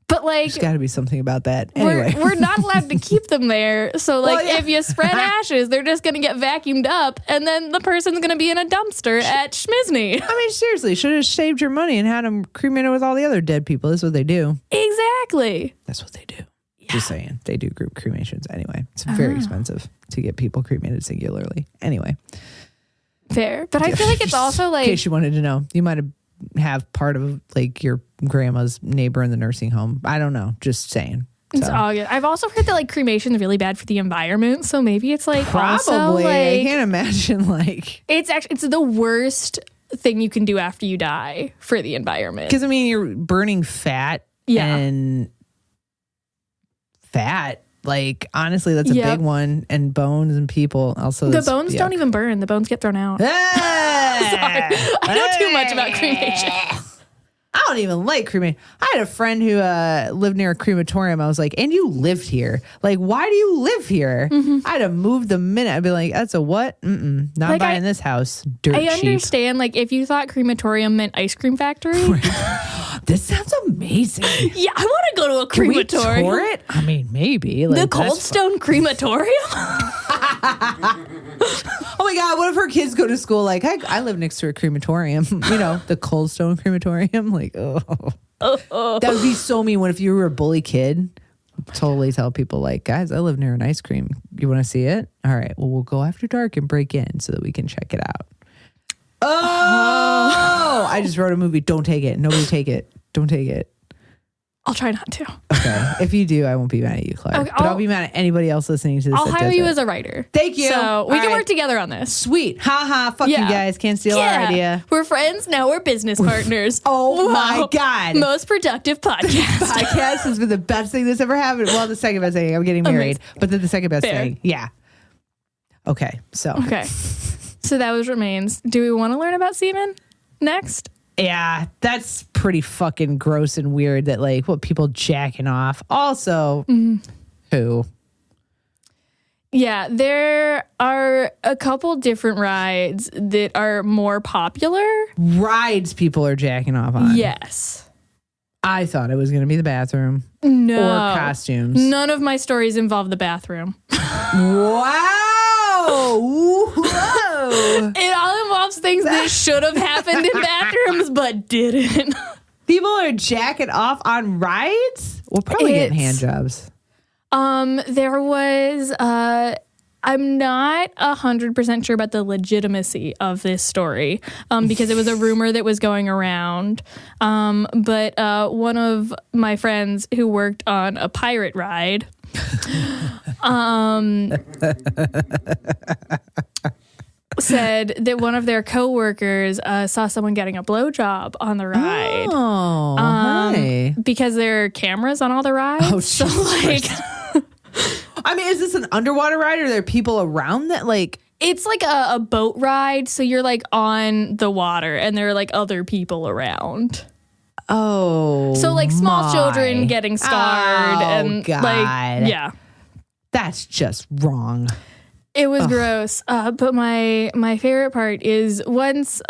[SPEAKER 2] But like,
[SPEAKER 1] there's got to be something about that. Anyway,
[SPEAKER 2] we're not allowed to keep them there. So like, if you spread ashes, they're just going to get vacuumed up, and then the person's going to be in a dumpster at Schmismy.
[SPEAKER 1] I mean, seriously, should have saved your money and had them cremated with all the other dead people. That's what they do.
[SPEAKER 2] Exactly.
[SPEAKER 1] That's what they do. Yeah. Just saying, they do group cremations anyway. It's very expensive to get people cremated singularly. Anyway,
[SPEAKER 2] fair, but I feel like it's also like,
[SPEAKER 1] in case you wanted to know, you might have part of like your grandma's neighbor in the nursing home. I don't know. Just saying.
[SPEAKER 2] It's all good. I've also heard that like cremation is really bad for the environment. So maybe it's like
[SPEAKER 1] probably.
[SPEAKER 2] Also, like,
[SPEAKER 1] I can't imagine like
[SPEAKER 2] it's the worst thing you can do after you die for the environment.
[SPEAKER 1] Because I mean, you're burning fat and fat. Like honestly, that's a big one. And bones and people. Also,
[SPEAKER 2] the bones don't even burn. The bones get thrown out. Sorry, I know too much about cremation.
[SPEAKER 1] I don't even like cremation. I had a friend who lived near a crematorium. I was like, and you lived here. Like, why do you live here? Mm-hmm. I'd have moved the minute. I'd be like, that's a what? Not like buying this house. Dirt cheap. I
[SPEAKER 2] understand, like, if you thought crematorium meant ice cream factory.
[SPEAKER 1] This sounds amazing.
[SPEAKER 2] Yeah, I want to go to a crematorium.
[SPEAKER 1] Can we tour it? I mean, maybe. Like,
[SPEAKER 2] the Cold Stone Crematorium?
[SPEAKER 1] Oh my God, what if her kids go to school like, I live next to a crematorium. You know, the Cold Stone Crematorium. Like, that would be so mean. What if you were a bully kid? Totally tell people like, guys, I live near an ice cream. You want to see it? All right, well, we'll go after dark and break in so that we can check it out. Oh, I just wrote a movie. Don't take it. Nobody take it. Don't take it.
[SPEAKER 2] I'll try not to.
[SPEAKER 1] Okay. If you do, I won't be mad at you, Clarke. Okay, but I'll be mad at anybody else listening to this.
[SPEAKER 2] I'll hire you as a writer.
[SPEAKER 1] Thank you.
[SPEAKER 2] So we can work together on this.
[SPEAKER 1] Sweet. Ha. Fuck you guys. Can't steal our idea.
[SPEAKER 2] We're friends. Now we're business partners.
[SPEAKER 1] Oh my God.
[SPEAKER 2] Most productive podcast.
[SPEAKER 1] Podcast has been the best thing that's ever happened. Well, the second best thing. I'm getting married. But then the second best thing. Yeah. Okay. Okay.
[SPEAKER 2] So that was remains. Do we want to learn about semen next?
[SPEAKER 1] Yeah, that's pretty fucking gross and weird that like what people jacking off. Also, who?
[SPEAKER 2] Yeah, there are a couple different rides that are more popular.
[SPEAKER 1] Rides people are jacking off on.
[SPEAKER 2] Yes.
[SPEAKER 1] I thought it was going to be the bathroom.
[SPEAKER 2] No.
[SPEAKER 1] Or costumes.
[SPEAKER 2] None of my stories involve the bathroom.
[SPEAKER 1] Wow. Whoa.
[SPEAKER 2] It all involves things that should have happened in bathrooms but didn't.
[SPEAKER 1] People are jacking off on rides? We'll probably get hand jobs.
[SPEAKER 2] There was I'm not 100% sure about the legitimacy of this story because it was a rumor that was going around. But one of my friends who worked on a pirate ride said that one of their coworkers saw someone getting a blowjob on the ride.
[SPEAKER 1] Oh,
[SPEAKER 2] because there are cameras on all the rides.
[SPEAKER 1] Oh, so like, I mean, is this an underwater ride or are there people around that? Like,
[SPEAKER 2] it's like a boat ride, so you're like on the water, and there are like other people around.
[SPEAKER 1] Oh,
[SPEAKER 2] so like small children getting scarred, and
[SPEAKER 1] God.
[SPEAKER 2] like
[SPEAKER 1] that's just wrong.
[SPEAKER 2] It was gross. But my favorite part is once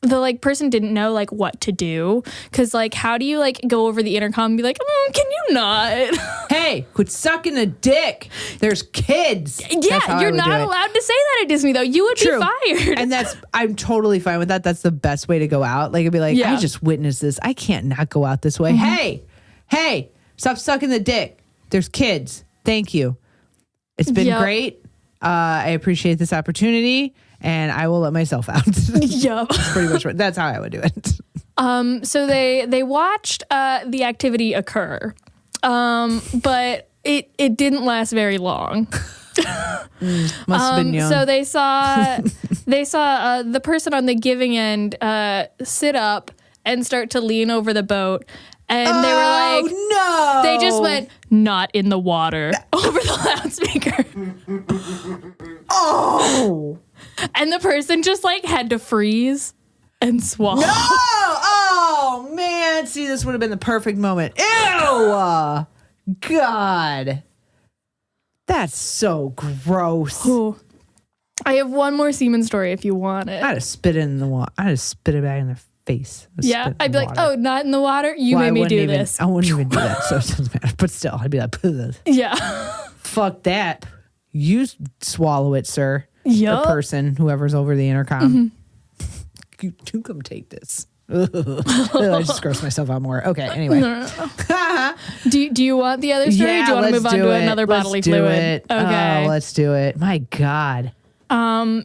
[SPEAKER 2] the like person didn't know like what to do, because like how do you like go over the intercom and be like, can you not?
[SPEAKER 1] Hey, quit sucking a dick. There's kids.
[SPEAKER 2] Yeah, you're not allowed to say that at Disney though. You would be fired.
[SPEAKER 1] And I'm totally fine with that. That's the best way to go out. Like, I'd be like, I just witnessed this. I can't not go out this way. Mm-hmm. Hey, stop sucking the dick. There's kids. Thank you. It's been great. I appreciate this opportunity, and I will let myself out.
[SPEAKER 2] Yep.
[SPEAKER 1] That's pretty much that's how I would do it.
[SPEAKER 2] So they watched the activity occur, but it didn't last very long.
[SPEAKER 1] Must have been young.
[SPEAKER 2] So they saw the person on the giving end sit up and start to lean over the boat, And they were like,
[SPEAKER 1] no.
[SPEAKER 2] They just went, not in the water over the loudspeaker.
[SPEAKER 1] Oh.
[SPEAKER 2] And the person just like had to freeze and swallow.
[SPEAKER 1] No. Oh, man. See, this would have been the perfect moment. Ew. God. That's so gross.
[SPEAKER 2] Ooh. I have one more semen story if you want it.
[SPEAKER 1] I'd have spit it in the water. I'd have spit it back in their face.
[SPEAKER 2] Yeah, I'd be like, oh, not in the water? You made me do this.
[SPEAKER 1] I wouldn't even do that, so it doesn't matter. But still, I'd be like,
[SPEAKER 2] yeah.
[SPEAKER 1] Fuck that. You swallow it, sir.
[SPEAKER 2] Yep.
[SPEAKER 1] The person, whoever's over the intercom. You come take this. I just gross myself out more. Okay, anyway.
[SPEAKER 2] No. Do you want the other story?
[SPEAKER 1] Yeah,
[SPEAKER 2] or do you want to move on to another bodily fluid?
[SPEAKER 1] It.
[SPEAKER 2] Okay.
[SPEAKER 1] Oh, let's do it. My God.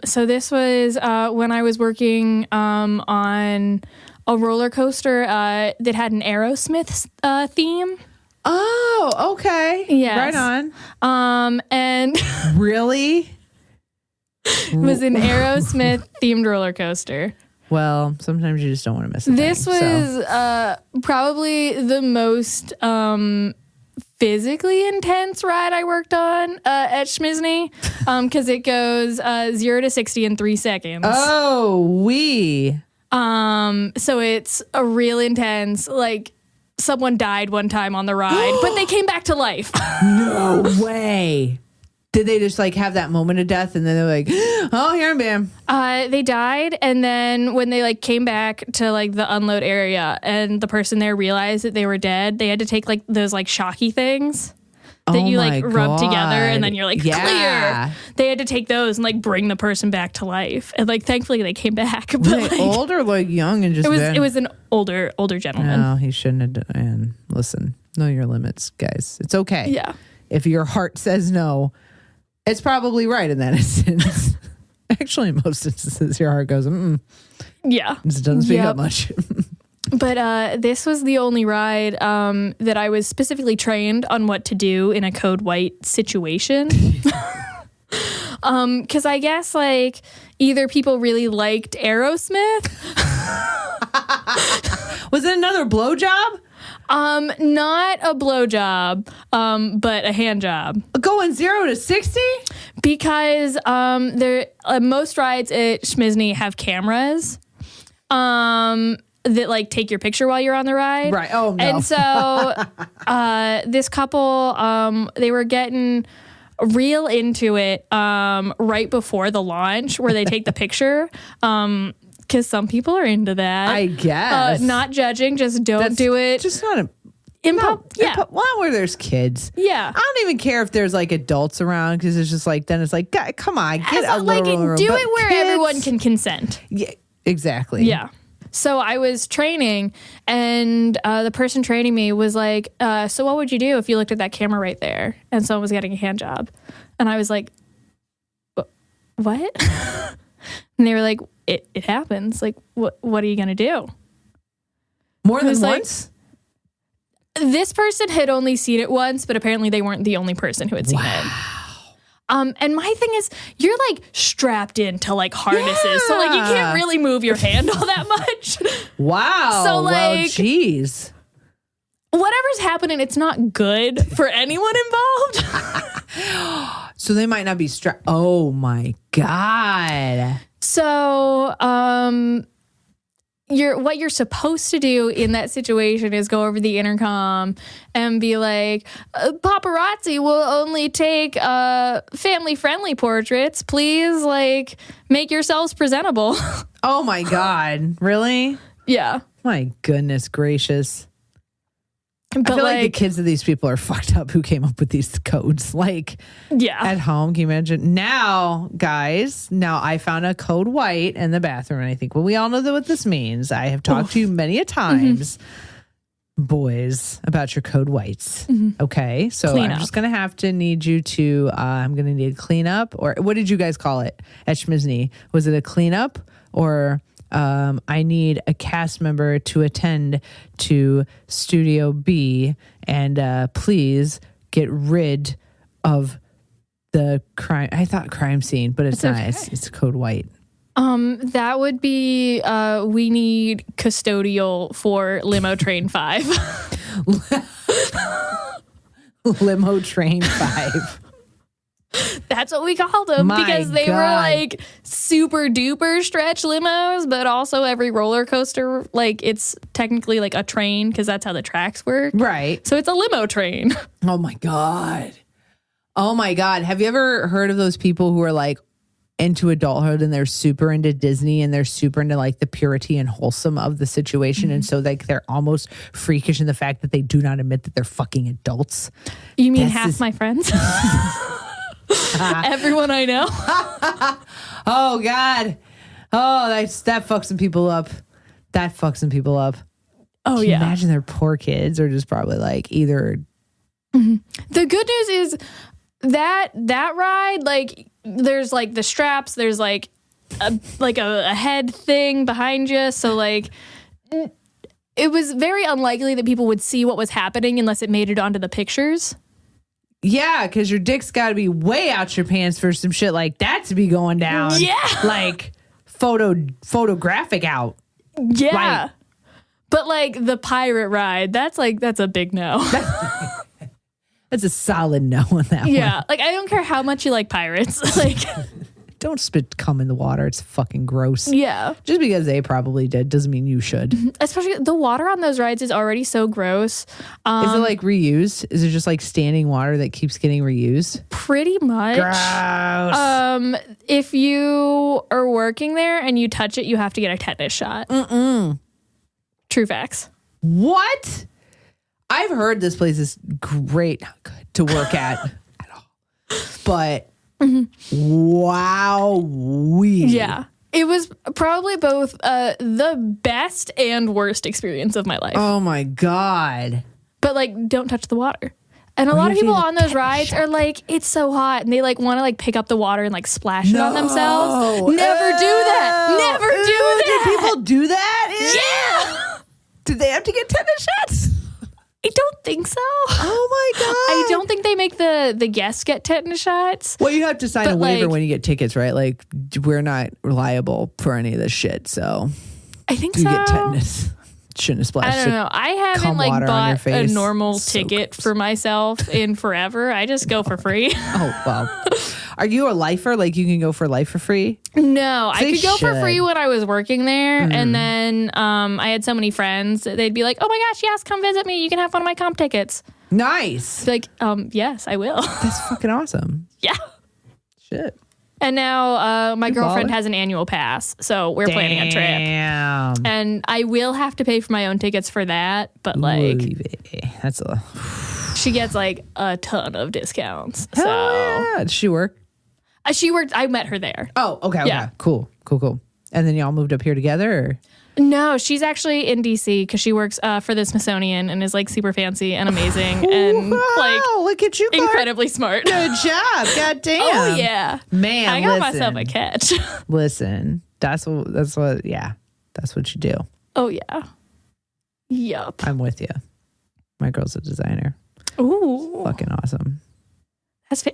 [SPEAKER 2] So this was when I was working on a roller coaster that had an Aerosmith theme.
[SPEAKER 1] Oh, okay.
[SPEAKER 2] Yes.
[SPEAKER 1] Right on.
[SPEAKER 2] And
[SPEAKER 1] really?
[SPEAKER 2] It was an Aerosmith themed roller coaster.
[SPEAKER 1] Well, sometimes you just don't want to miss it.
[SPEAKER 2] This was probably the most physically intense ride I worked on at Schmismy because it goes 0 to 60 in 3 seconds.
[SPEAKER 1] Oh,
[SPEAKER 2] so it's a real intense, like someone died one time on the ride, but they came back to life.
[SPEAKER 1] No way. Did they just like have that moment of death and then they're like, oh, here I am?
[SPEAKER 2] They died, and then when they like came back to like the unload area and the person there realized that they were dead, they had to take like those like shocky things that you like rub together and then you're like clear. They had to take those and like bring the person back to life. And like thankfully they came back. But
[SPEAKER 1] like, old or like young and just
[SPEAKER 2] it was an older gentleman.
[SPEAKER 1] No, he shouldn't have done. And listen, know your limits, guys. It's okay.
[SPEAKER 2] Yeah.
[SPEAKER 1] If your heart says no, it's probably right in that instance. Actually, in most instances, your heart goes,
[SPEAKER 2] Yeah.
[SPEAKER 1] It doesn't speak up much.
[SPEAKER 2] But this was the only ride that I was specifically trained on what to do in a code white situation. Because I guess like either people really liked Aerosmith.
[SPEAKER 1] Was it another blowjob?
[SPEAKER 2] Not a blowjob, but a hand job.
[SPEAKER 1] Going 0 to 60?
[SPEAKER 2] Because most rides at Schmisny have cameras that like take your picture while you're on the ride.
[SPEAKER 1] Right. Oh, no.
[SPEAKER 2] And so this couple, they were getting real into it right before the launch where they take the picture. Because some people are into that.
[SPEAKER 1] I guess.
[SPEAKER 2] Not judging, just don't do it.
[SPEAKER 1] Just not
[SPEAKER 2] well,
[SPEAKER 1] where there's kids.
[SPEAKER 2] Yeah.
[SPEAKER 1] I don't even care if there's like adults around because it's just like, then it's like, God, come on, get a little room.
[SPEAKER 2] Do it where everyone can consent.
[SPEAKER 1] Yeah, exactly.
[SPEAKER 2] Yeah. So I was training and the person training me was like, so what would you do if you looked at that camera right there and someone was getting a hand job? And I was like, what? And they were like, it happens. Like, what are you going to do?
[SPEAKER 1] More than once?
[SPEAKER 2] This person had only seen it once, but apparently they weren't the only person who had seen it. And my thing is, you're like strapped into like harnesses. So like you can't really move your hand all that much.
[SPEAKER 1] Wow.
[SPEAKER 2] So like,
[SPEAKER 1] jeez.
[SPEAKER 2] Whatever's happening, it's not good for anyone involved.
[SPEAKER 1] So they might not be strapped. Oh my God.
[SPEAKER 2] So, what you're supposed to do in that situation is go over the intercom and be like, paparazzi will only take family-friendly portraits. Please, like, make yourselves presentable.
[SPEAKER 1] Oh my God. Really?
[SPEAKER 2] Yeah.
[SPEAKER 1] My goodness gracious.
[SPEAKER 2] But
[SPEAKER 1] I feel like the kids of these people are fucked up who came up with these codes. Like, at home, can you imagine? Now, guys, I found a code white in the bathroom, and I think, well, we all know what this means. I have talked to you many a times, boys, about your code whites. Okay, so I'm just going to have to need you to, I'm going to need a cleanup, or what did you guys call it at Schmisny? Was it a cleanup, or... I need a cast member to attend to Studio B and please get rid of the crime. I thought crime scene, but it's not. Okay. It's code white.
[SPEAKER 2] That would be we need custodial for limo train 5.
[SPEAKER 1] Limo Train 5.
[SPEAKER 2] That's what we called them because they were like super duper stretch limos, but also every roller coaster, like it's technically like a train because that's how the tracks work.
[SPEAKER 1] Right.
[SPEAKER 2] So it's a limo train.
[SPEAKER 1] Oh my God. Oh my God. Have you ever heard of those people who are like into adulthood and they're super into Disney and they're super into like the purity and wholesome of the situation? And so like they're almost freakish in the fact that they do not admit that they're fucking adults.
[SPEAKER 2] You mean half my friends? Everyone I know.
[SPEAKER 1] Oh God. Oh, that fucks some people up. That fucks some people up.
[SPEAKER 2] Oh,
[SPEAKER 1] Can you imagine their poor kids are just probably like either.
[SPEAKER 2] The good news is that ride, like there's like the straps, there's like a head thing behind you. So like it was very unlikely that people would see what was happening unless it made it onto the pictures.
[SPEAKER 1] Yeah, because your dick's got to be way out your pants for some shit like that to be going down.
[SPEAKER 2] Yeah.
[SPEAKER 1] Like photographic out.
[SPEAKER 2] Yeah.
[SPEAKER 1] Like,
[SPEAKER 2] but like the pirate ride, that's a big no.
[SPEAKER 1] That's a solid no on that
[SPEAKER 2] Yeah.
[SPEAKER 1] one.
[SPEAKER 2] Like I don't care how much you like pirates. Like
[SPEAKER 1] don't spit cum in the water. It's fucking gross.
[SPEAKER 2] Yeah.
[SPEAKER 1] Just because they probably did doesn't mean you should.
[SPEAKER 2] Especially the water on those rides is already so gross.
[SPEAKER 1] Is it like reused? Is it just like standing water that keeps getting reused?
[SPEAKER 2] Pretty much.
[SPEAKER 1] Gross.
[SPEAKER 2] If you are working there and you touch it, you have to get a tetanus shot. True facts.
[SPEAKER 1] What? I've heard this place is great, not good to work at all. But wow.
[SPEAKER 2] Yeah. It was probably both the best and worst experience of my life.
[SPEAKER 1] Oh my God.
[SPEAKER 2] But like, don't touch the water. And a lot of people on those rides are like, it's so hot. And they like want to like pick up the water and like splash it on themselves. Never do that. Never do that.
[SPEAKER 1] Did people do that?
[SPEAKER 2] Yeah.
[SPEAKER 1] Did they have to get tetanus shots?
[SPEAKER 2] I don't think so.
[SPEAKER 1] Oh my God.
[SPEAKER 2] I don't think they make the guests get tetanus shots.
[SPEAKER 1] Well, you have to sign a waiver when you get tickets, right? Like, we're not reliable for any of this shit. So
[SPEAKER 2] I think
[SPEAKER 1] you
[SPEAKER 2] so.
[SPEAKER 1] get tetanus. Shouldn't have splashed.
[SPEAKER 2] I don't know. I haven't like bought a normal ticket for myself in forever. I just go for free.
[SPEAKER 1] Oh, well. Are you a lifer? Like you can go for life for free?
[SPEAKER 2] No, I could go for free when I was working there. And then I had so many friends that they'd be like, oh my gosh, yes, come visit me. You can have one of my comp tickets.
[SPEAKER 1] Nice.
[SPEAKER 2] Like, yes, I will.
[SPEAKER 1] That's fucking awesome.
[SPEAKER 2] Yeah.
[SPEAKER 1] Shit.
[SPEAKER 2] And now my girlfriend has an annual pass. So we're planning a trip. And I will have to pay for my own tickets for that. But like,
[SPEAKER 1] that's a...
[SPEAKER 2] She gets like a ton of discounts.
[SPEAKER 1] Hell
[SPEAKER 2] so
[SPEAKER 1] yeah. Does she work?
[SPEAKER 2] She worked. I met her there.
[SPEAKER 1] Oh, okay. Yeah. Cool. And then y'all moved up here together? Or?
[SPEAKER 2] No, she's actually in DC because she works for the Smithsonian and is like super fancy and amazing and like
[SPEAKER 1] look at you, Clarke.
[SPEAKER 2] Incredibly smart.
[SPEAKER 1] Good job. God damn.
[SPEAKER 2] Oh yeah,
[SPEAKER 1] man.
[SPEAKER 2] I got myself a catch.
[SPEAKER 1] Listen, that's what. Yeah, that's what you do.
[SPEAKER 2] Oh yeah. Yup.
[SPEAKER 1] I'm with you. My girl's a designer.
[SPEAKER 2] Ooh,
[SPEAKER 1] fucking awesome.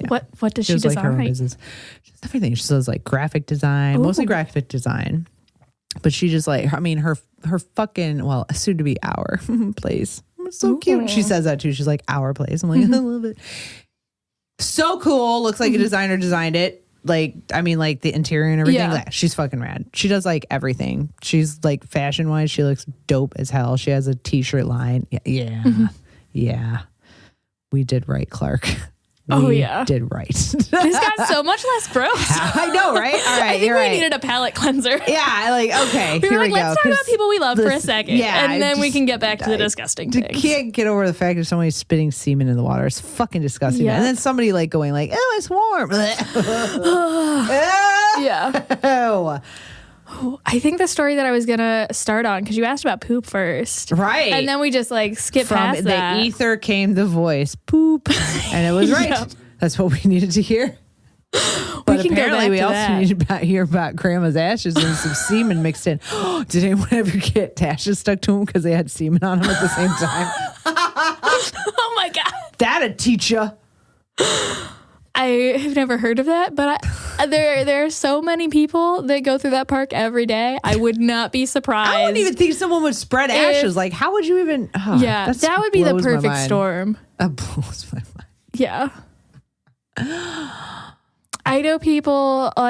[SPEAKER 2] What does she design?
[SPEAKER 1] Like her own business. She does everything. She does like graphic design, mostly graphic design. But she just like, I mean, her fucking, well, soon to be our place. It's so cute. She says that too. She's like, our place. I'm like, I love it. So cool. Looks like a designer designed it. Like, I mean, like the interior and everything. Yeah. She's fucking rad. She does like everything. She's like fashion wise, she looks dope as hell. She has a t-shirt line. Yeah. Yeah. We did right, Clarke. We did right.
[SPEAKER 2] This got so much less gross.
[SPEAKER 1] I know, right? All right,
[SPEAKER 2] I think we needed a palate cleanser.
[SPEAKER 1] Yeah, like, okay,
[SPEAKER 2] we were like, let's talk about people we love for a second.
[SPEAKER 1] Yeah,
[SPEAKER 2] and then we can get back to the disgusting things.
[SPEAKER 1] I can't get over the fact that somebody's spitting semen in the water. It's fucking disgusting. Yeah. And then somebody like going like, oh, it's warm.
[SPEAKER 2] Yeah.
[SPEAKER 1] Oh.
[SPEAKER 2] I think the story that I was going to start on, because you asked about poop first.
[SPEAKER 1] Right.
[SPEAKER 2] And then we just like skipped past that.
[SPEAKER 1] From the ether came the voice, poop. And it was right. Yep. That's what we needed to hear. But apparently we also needed to hear about grandma's ashes and some semen mixed in. Did anyone ever get ashes stuck to them because they had semen on them at the same time?
[SPEAKER 2] Oh my God.
[SPEAKER 1] That'd teach ya.
[SPEAKER 2] I have never heard of that, but There are so many people that go through that park every day. I would not be surprised.
[SPEAKER 1] I wouldn't even think someone would spread ashes. Like, how would you even? Oh,
[SPEAKER 2] yeah, that would be the perfect storm.
[SPEAKER 1] That blows my mind.
[SPEAKER 2] Yeah. I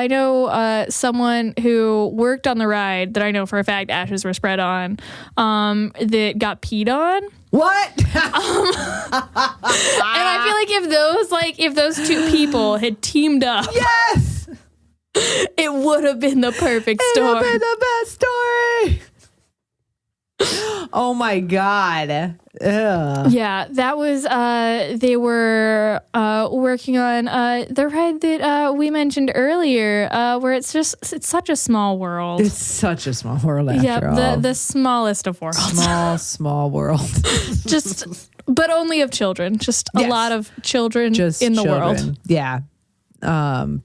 [SPEAKER 2] know someone who worked on the ride that I know for a fact ashes were spread on, that got peed on.
[SPEAKER 1] What?
[SPEAKER 2] And I feel like if those two people had teamed up,
[SPEAKER 1] yes,
[SPEAKER 2] it would have been the perfect
[SPEAKER 1] it
[SPEAKER 2] story.
[SPEAKER 1] would have been the best story. Oh my God. Ugh.
[SPEAKER 2] Yeah, that was, they were working on the ride that we mentioned earlier, where it's such a small world.
[SPEAKER 1] It's such a small world after all.
[SPEAKER 2] The smallest of worlds.
[SPEAKER 1] Small world.
[SPEAKER 2] But only of children. Just a lot of children in the world.
[SPEAKER 1] Yeah. I'm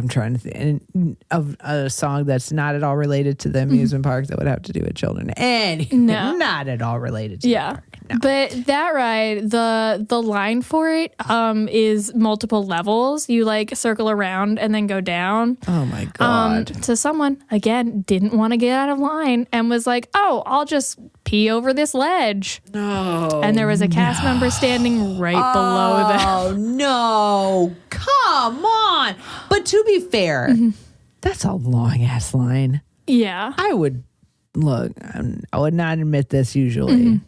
[SPEAKER 1] trying to think of a song that's not at all related to the amusement park that would have to do with children. And not at all related to the park. No.
[SPEAKER 2] But that ride, the line for it is multiple levels. You like circle around and then go down.
[SPEAKER 1] Oh my God.
[SPEAKER 2] So someone, again, didn't want to get out of line and was like, oh, I'll just pee over this ledge.
[SPEAKER 1] No.
[SPEAKER 2] And there was a cast member standing right below them.
[SPEAKER 1] Oh no. Come on. But to be fair, that's a long ass line.
[SPEAKER 2] Yeah.
[SPEAKER 1] I would not admit this usually.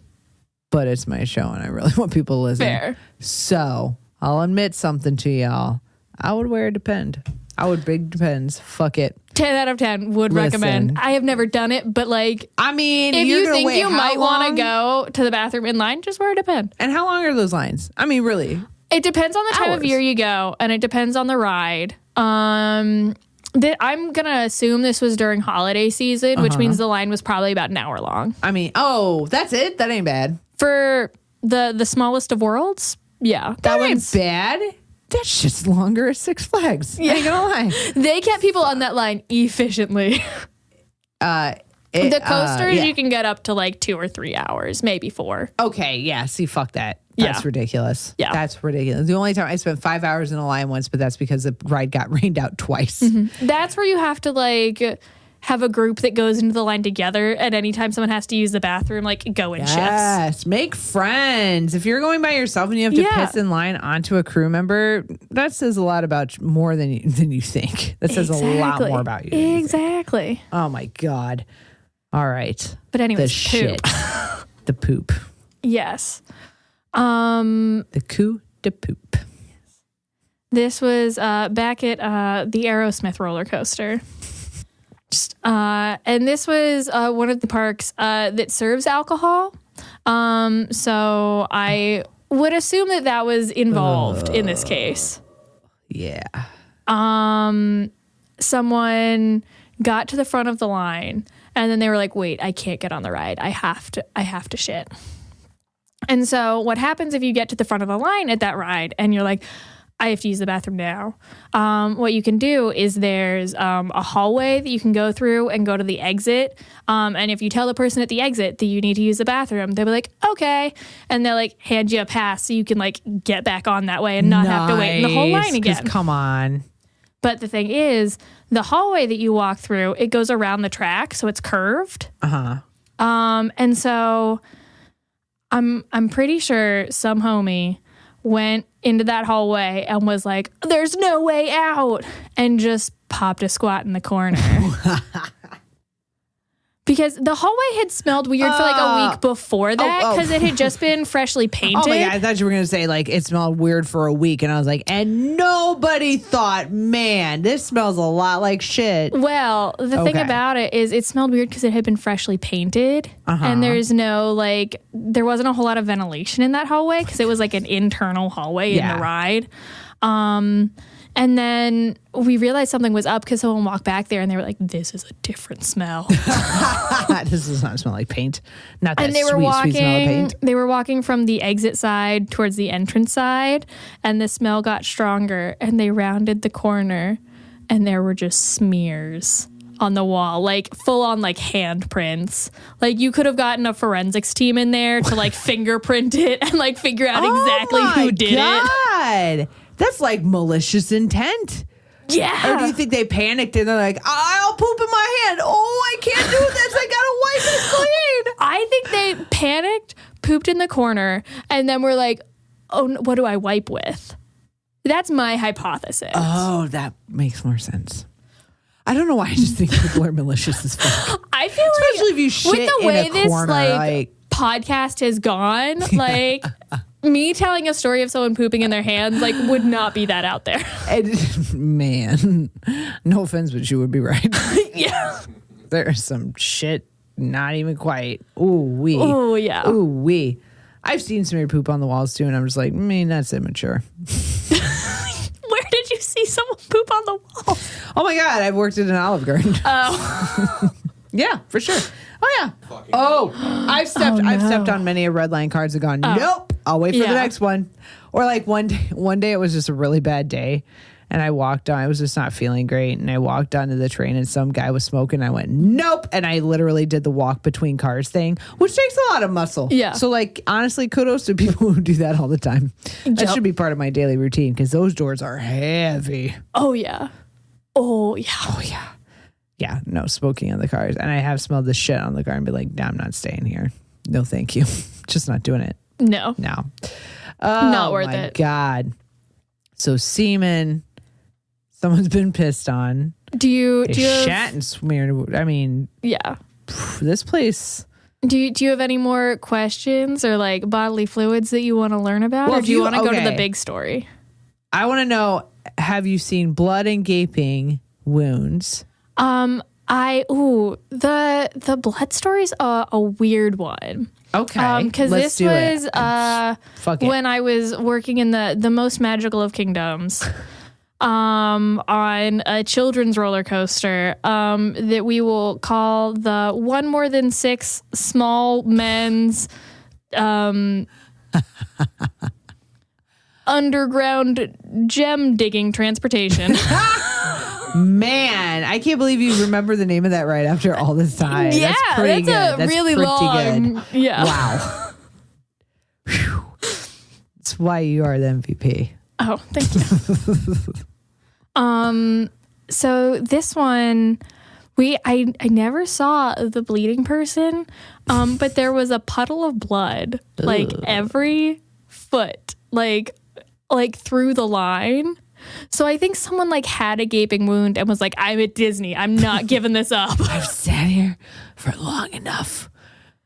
[SPEAKER 1] But it's my show and I really want people to listen.
[SPEAKER 2] Fair.
[SPEAKER 1] So I'll admit something to y'all. I would wear a Depend. I would big Depends. Fuck it.
[SPEAKER 2] 10 out of 10 would recommend. I have never done it, but like,
[SPEAKER 1] I mean,
[SPEAKER 2] if you think you might want to go to the bathroom in line, just wear a Depend.
[SPEAKER 1] And how long are those lines? I mean, really?
[SPEAKER 2] It depends on the time of year you go, and it depends on the ride. I'm gonna assume this was during holiday season, which means the line was probably about an hour long.
[SPEAKER 1] I mean, that's it? That ain't bad.
[SPEAKER 2] For the smallest of worlds, yeah.
[SPEAKER 1] That ain't bad. That's just longer at Six Flags. Yeah. I ain't gonna lie.
[SPEAKER 2] They kept people on that line efficiently. The coasters, you can get up to like 2 or 3 hours, maybe 4.
[SPEAKER 1] Okay, yeah. See, fuck that. That's ridiculous.
[SPEAKER 2] Yeah.
[SPEAKER 1] That's ridiculous. The only time I spent 5 hours in a line once, but that's because the ride got rained out twice.
[SPEAKER 2] That's where you have to like have a group that goes into the line together, and anytime someone has to use the bathroom, like go in shifts.
[SPEAKER 1] Yes, make friends. If you're going by yourself and you have to piss in line onto a crew member, that says a lot about more than you think. That says a lot more about you.
[SPEAKER 2] Exactly.
[SPEAKER 1] Oh my God. All right.
[SPEAKER 2] But anyways,
[SPEAKER 1] the shit. The poop.
[SPEAKER 2] Yes.
[SPEAKER 1] The coup de poop.
[SPEAKER 2] This was back at the Aerosmith roller coaster. And this was one of the parks that serves alcohol. So I would assume that was involved in this case.
[SPEAKER 1] Yeah.
[SPEAKER 2] Someone got to the front of the line and then they were like, wait, I can't get on the ride. I have to shit. And so what happens if you get to the front of the line at that ride and you're like, I have to use the bathroom now. What you can do is there's a hallway that you can go through and go to the exit. And if you tell the person at the exit that you need to use the bathroom, they'll be like, okay. And they'll like hand you a pass so you can like get back on that way and not have to wait in the whole line again.
[SPEAKER 1] Come on.
[SPEAKER 2] But the thing is, the hallway that you walk through, it goes around the track, so it's curved. And so I'm pretty sure some homie went into that hallway and was like, there's no way out, and just popped a squat in the corner. Because the hallway had smelled weird for like a week before that because it had just been freshly painted.
[SPEAKER 1] Oh my God, I thought you were going to say like it smelled weird for a week. And I was like, and nobody thought, man, this smells a lot like shit.
[SPEAKER 2] Well, the thing about it is it smelled weird because it had been freshly painted. And there's no like, there wasn't a whole lot of ventilation in that hallway because it was like an internal hallway in the ride. And then we realized something was up because someone walked back there and they were like, this is a different smell.
[SPEAKER 1] This does not smell like paint. Not that
[SPEAKER 2] and they
[SPEAKER 1] sweet,
[SPEAKER 2] were walking,
[SPEAKER 1] sweet smell of paint.
[SPEAKER 2] They were walking from the exit side towards the entrance side, and the smell got stronger, and they rounded the corner and there were just smears on the wall, like full on like handprints. Like you could have gotten a forensics team in there to like fingerprint it and like figure out exactly who did it.
[SPEAKER 1] That's like malicious intent.
[SPEAKER 2] Yeah.
[SPEAKER 1] Or do you think they panicked and they're like, I'll poop in my hand. Oh, I can't do this. I gotta wipe it clean.
[SPEAKER 2] I think they panicked, pooped in the corner, and then were like, oh, what do I wipe with? That's my hypothesis.
[SPEAKER 1] Oh, that makes more sense. I don't know why I just think people are malicious as fuck.
[SPEAKER 2] I feel
[SPEAKER 1] especially if you shit
[SPEAKER 2] with the way
[SPEAKER 1] in a corner,
[SPEAKER 2] this podcast has gone, like me telling a story of someone pooping in their hands, like would not be that out there.
[SPEAKER 1] And, man, no offense, but you would be right.
[SPEAKER 2] Yeah.
[SPEAKER 1] There's some shit, not even quite. Ooh wee.
[SPEAKER 2] Oh yeah.
[SPEAKER 1] Ooh wee. I've seen smeared poop on the walls too, and I'm just like, that's immature.
[SPEAKER 2] Where did you see someone poop on the wall?
[SPEAKER 1] Oh my God, I've worked at an Olive Garden.
[SPEAKER 2] Oh.
[SPEAKER 1] Yeah, for sure. Oh yeah. Oh, I've stepped on many a red line cards and gone, nope, I'll wait for the next one. Or like one day it was just a really bad day. And I walked on, I was just not feeling great. And I walked onto the train and some guy was smoking. I went, nope. And I literally did the walk between cars thing, which takes a lot of muscle.
[SPEAKER 2] Yeah.
[SPEAKER 1] So like, honestly, kudos to people who do that all the time. That should be part of my daily routine because those doors are heavy.
[SPEAKER 2] Oh yeah. Oh yeah.
[SPEAKER 1] Oh yeah. Yeah. No smoking on the cars. And I have smelled the shit on the car and be like, nah, I'm not staying here. No, thank you. Just not doing it.
[SPEAKER 2] No.
[SPEAKER 1] No.
[SPEAKER 2] Not worth
[SPEAKER 1] it. Oh my
[SPEAKER 2] it.
[SPEAKER 1] God. So semen. Someone's been pissed on.
[SPEAKER 2] Do you
[SPEAKER 1] shat and smeared? I mean,
[SPEAKER 2] yeah.
[SPEAKER 1] This place.
[SPEAKER 2] Do you have any more questions or like bodily fluids that you want to learn about, or do you want to go to the big story?
[SPEAKER 1] I want to know: have you seen blood and gaping wounds?
[SPEAKER 2] The blood story's a weird one.
[SPEAKER 1] Okay,
[SPEAKER 2] because this was when I was working in the most magical of kingdoms. On a children's roller coaster that we will call the one more than six small men's underground gem digging transportation.
[SPEAKER 1] Man, I can't believe you remember the name of that right after all this time.
[SPEAKER 2] Yeah,
[SPEAKER 1] that's pretty good.
[SPEAKER 2] That's really long.
[SPEAKER 1] Good.
[SPEAKER 2] Yeah.
[SPEAKER 1] Wow. That's why you are the MVP.
[SPEAKER 2] Oh, thank you. So this one, I never saw the bleeding person, but there was a puddle of blood, like every foot, like through the line. So I think someone like had a gaping wound and was like, I'm at Disney. I'm not giving this up.
[SPEAKER 1] I've sat here for long enough.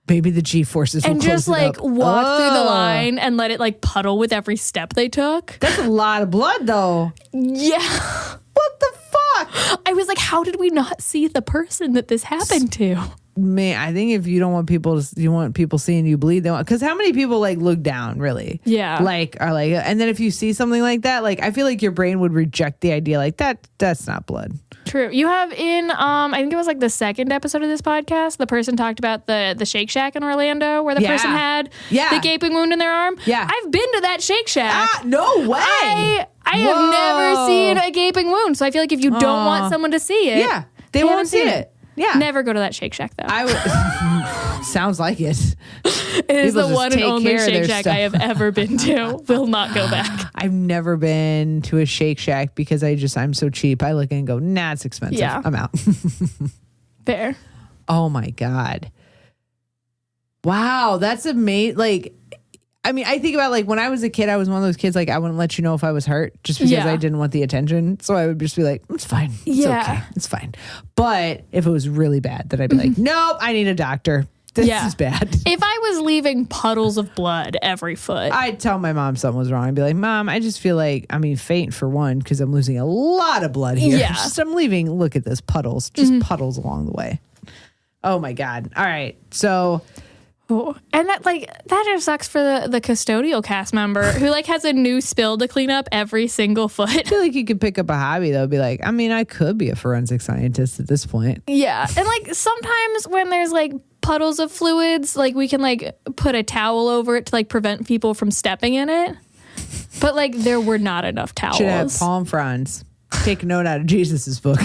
[SPEAKER 1] Maybe the G-forces will
[SPEAKER 2] and
[SPEAKER 1] close
[SPEAKER 2] just
[SPEAKER 1] it
[SPEAKER 2] like
[SPEAKER 1] up.
[SPEAKER 2] walk through the line and let it like puddle with every step they took.
[SPEAKER 1] That's a lot of blood though.
[SPEAKER 2] Yeah.
[SPEAKER 1] What the fuck?
[SPEAKER 2] I was like, how did we not see the person that this happened to?
[SPEAKER 1] Man, I think if you don't want people to, you want people seeing you bleed, they want, because how many people like look down really?
[SPEAKER 2] Yeah.
[SPEAKER 1] Like are like, and then if you see something like that, like I feel like your brain would reject the idea like that's not blood.
[SPEAKER 2] True. You have in I think it was like the second episode of this podcast, the person talked about the Shake Shack in Orlando where the person had the gaping wound in their arm.
[SPEAKER 1] Yeah.
[SPEAKER 2] I've been to that Shake Shack.
[SPEAKER 1] No way.
[SPEAKER 2] I have never seen a gaping wound. So I feel like if you don't want someone to see it,
[SPEAKER 1] they won't see it. Yeah.
[SPEAKER 2] Never go to that Shake Shack though.
[SPEAKER 1] Sounds like it.
[SPEAKER 2] It is the one and only Shake Shack I have ever been to. Will not go back.
[SPEAKER 1] I've never been to a Shake Shack because I'm so cheap. I look and go, nah, it's expensive.
[SPEAKER 2] Yeah.
[SPEAKER 1] I'm out.
[SPEAKER 2] Fair.
[SPEAKER 1] Oh my God. Wow. That's amazing. Like, I mean, I think about like when I was a kid, I was one of those kids, like I wouldn't let you know if I was hurt just because I didn't want the attention. So I would just be like, it's fine. It's okay. It's fine. But if it was really bad, then I'd be like, nope, I need a doctor. This is bad.
[SPEAKER 2] If I was leaving puddles of blood every foot,
[SPEAKER 1] I'd tell my mom something was wrong. I'd be like, Mom, I just feel like, faint for one, because I'm losing a lot of blood here.
[SPEAKER 2] Yeah.
[SPEAKER 1] I'm leaving, look at this, puddles, just puddles along the way. Oh my God. All right. So.
[SPEAKER 2] And that just sucks for the custodial cast member who like has a new spill to clean up every single foot.
[SPEAKER 1] I feel like you could pick up a hobby that would be like, I could be a forensic scientist at this point.
[SPEAKER 2] Yeah. And like sometimes when there's like puddles of fluids, like we can like put a towel over it to like prevent people from stepping in it. But like there were not enough towels.
[SPEAKER 1] Should have palm fronds. Take a note out of Jesus's book.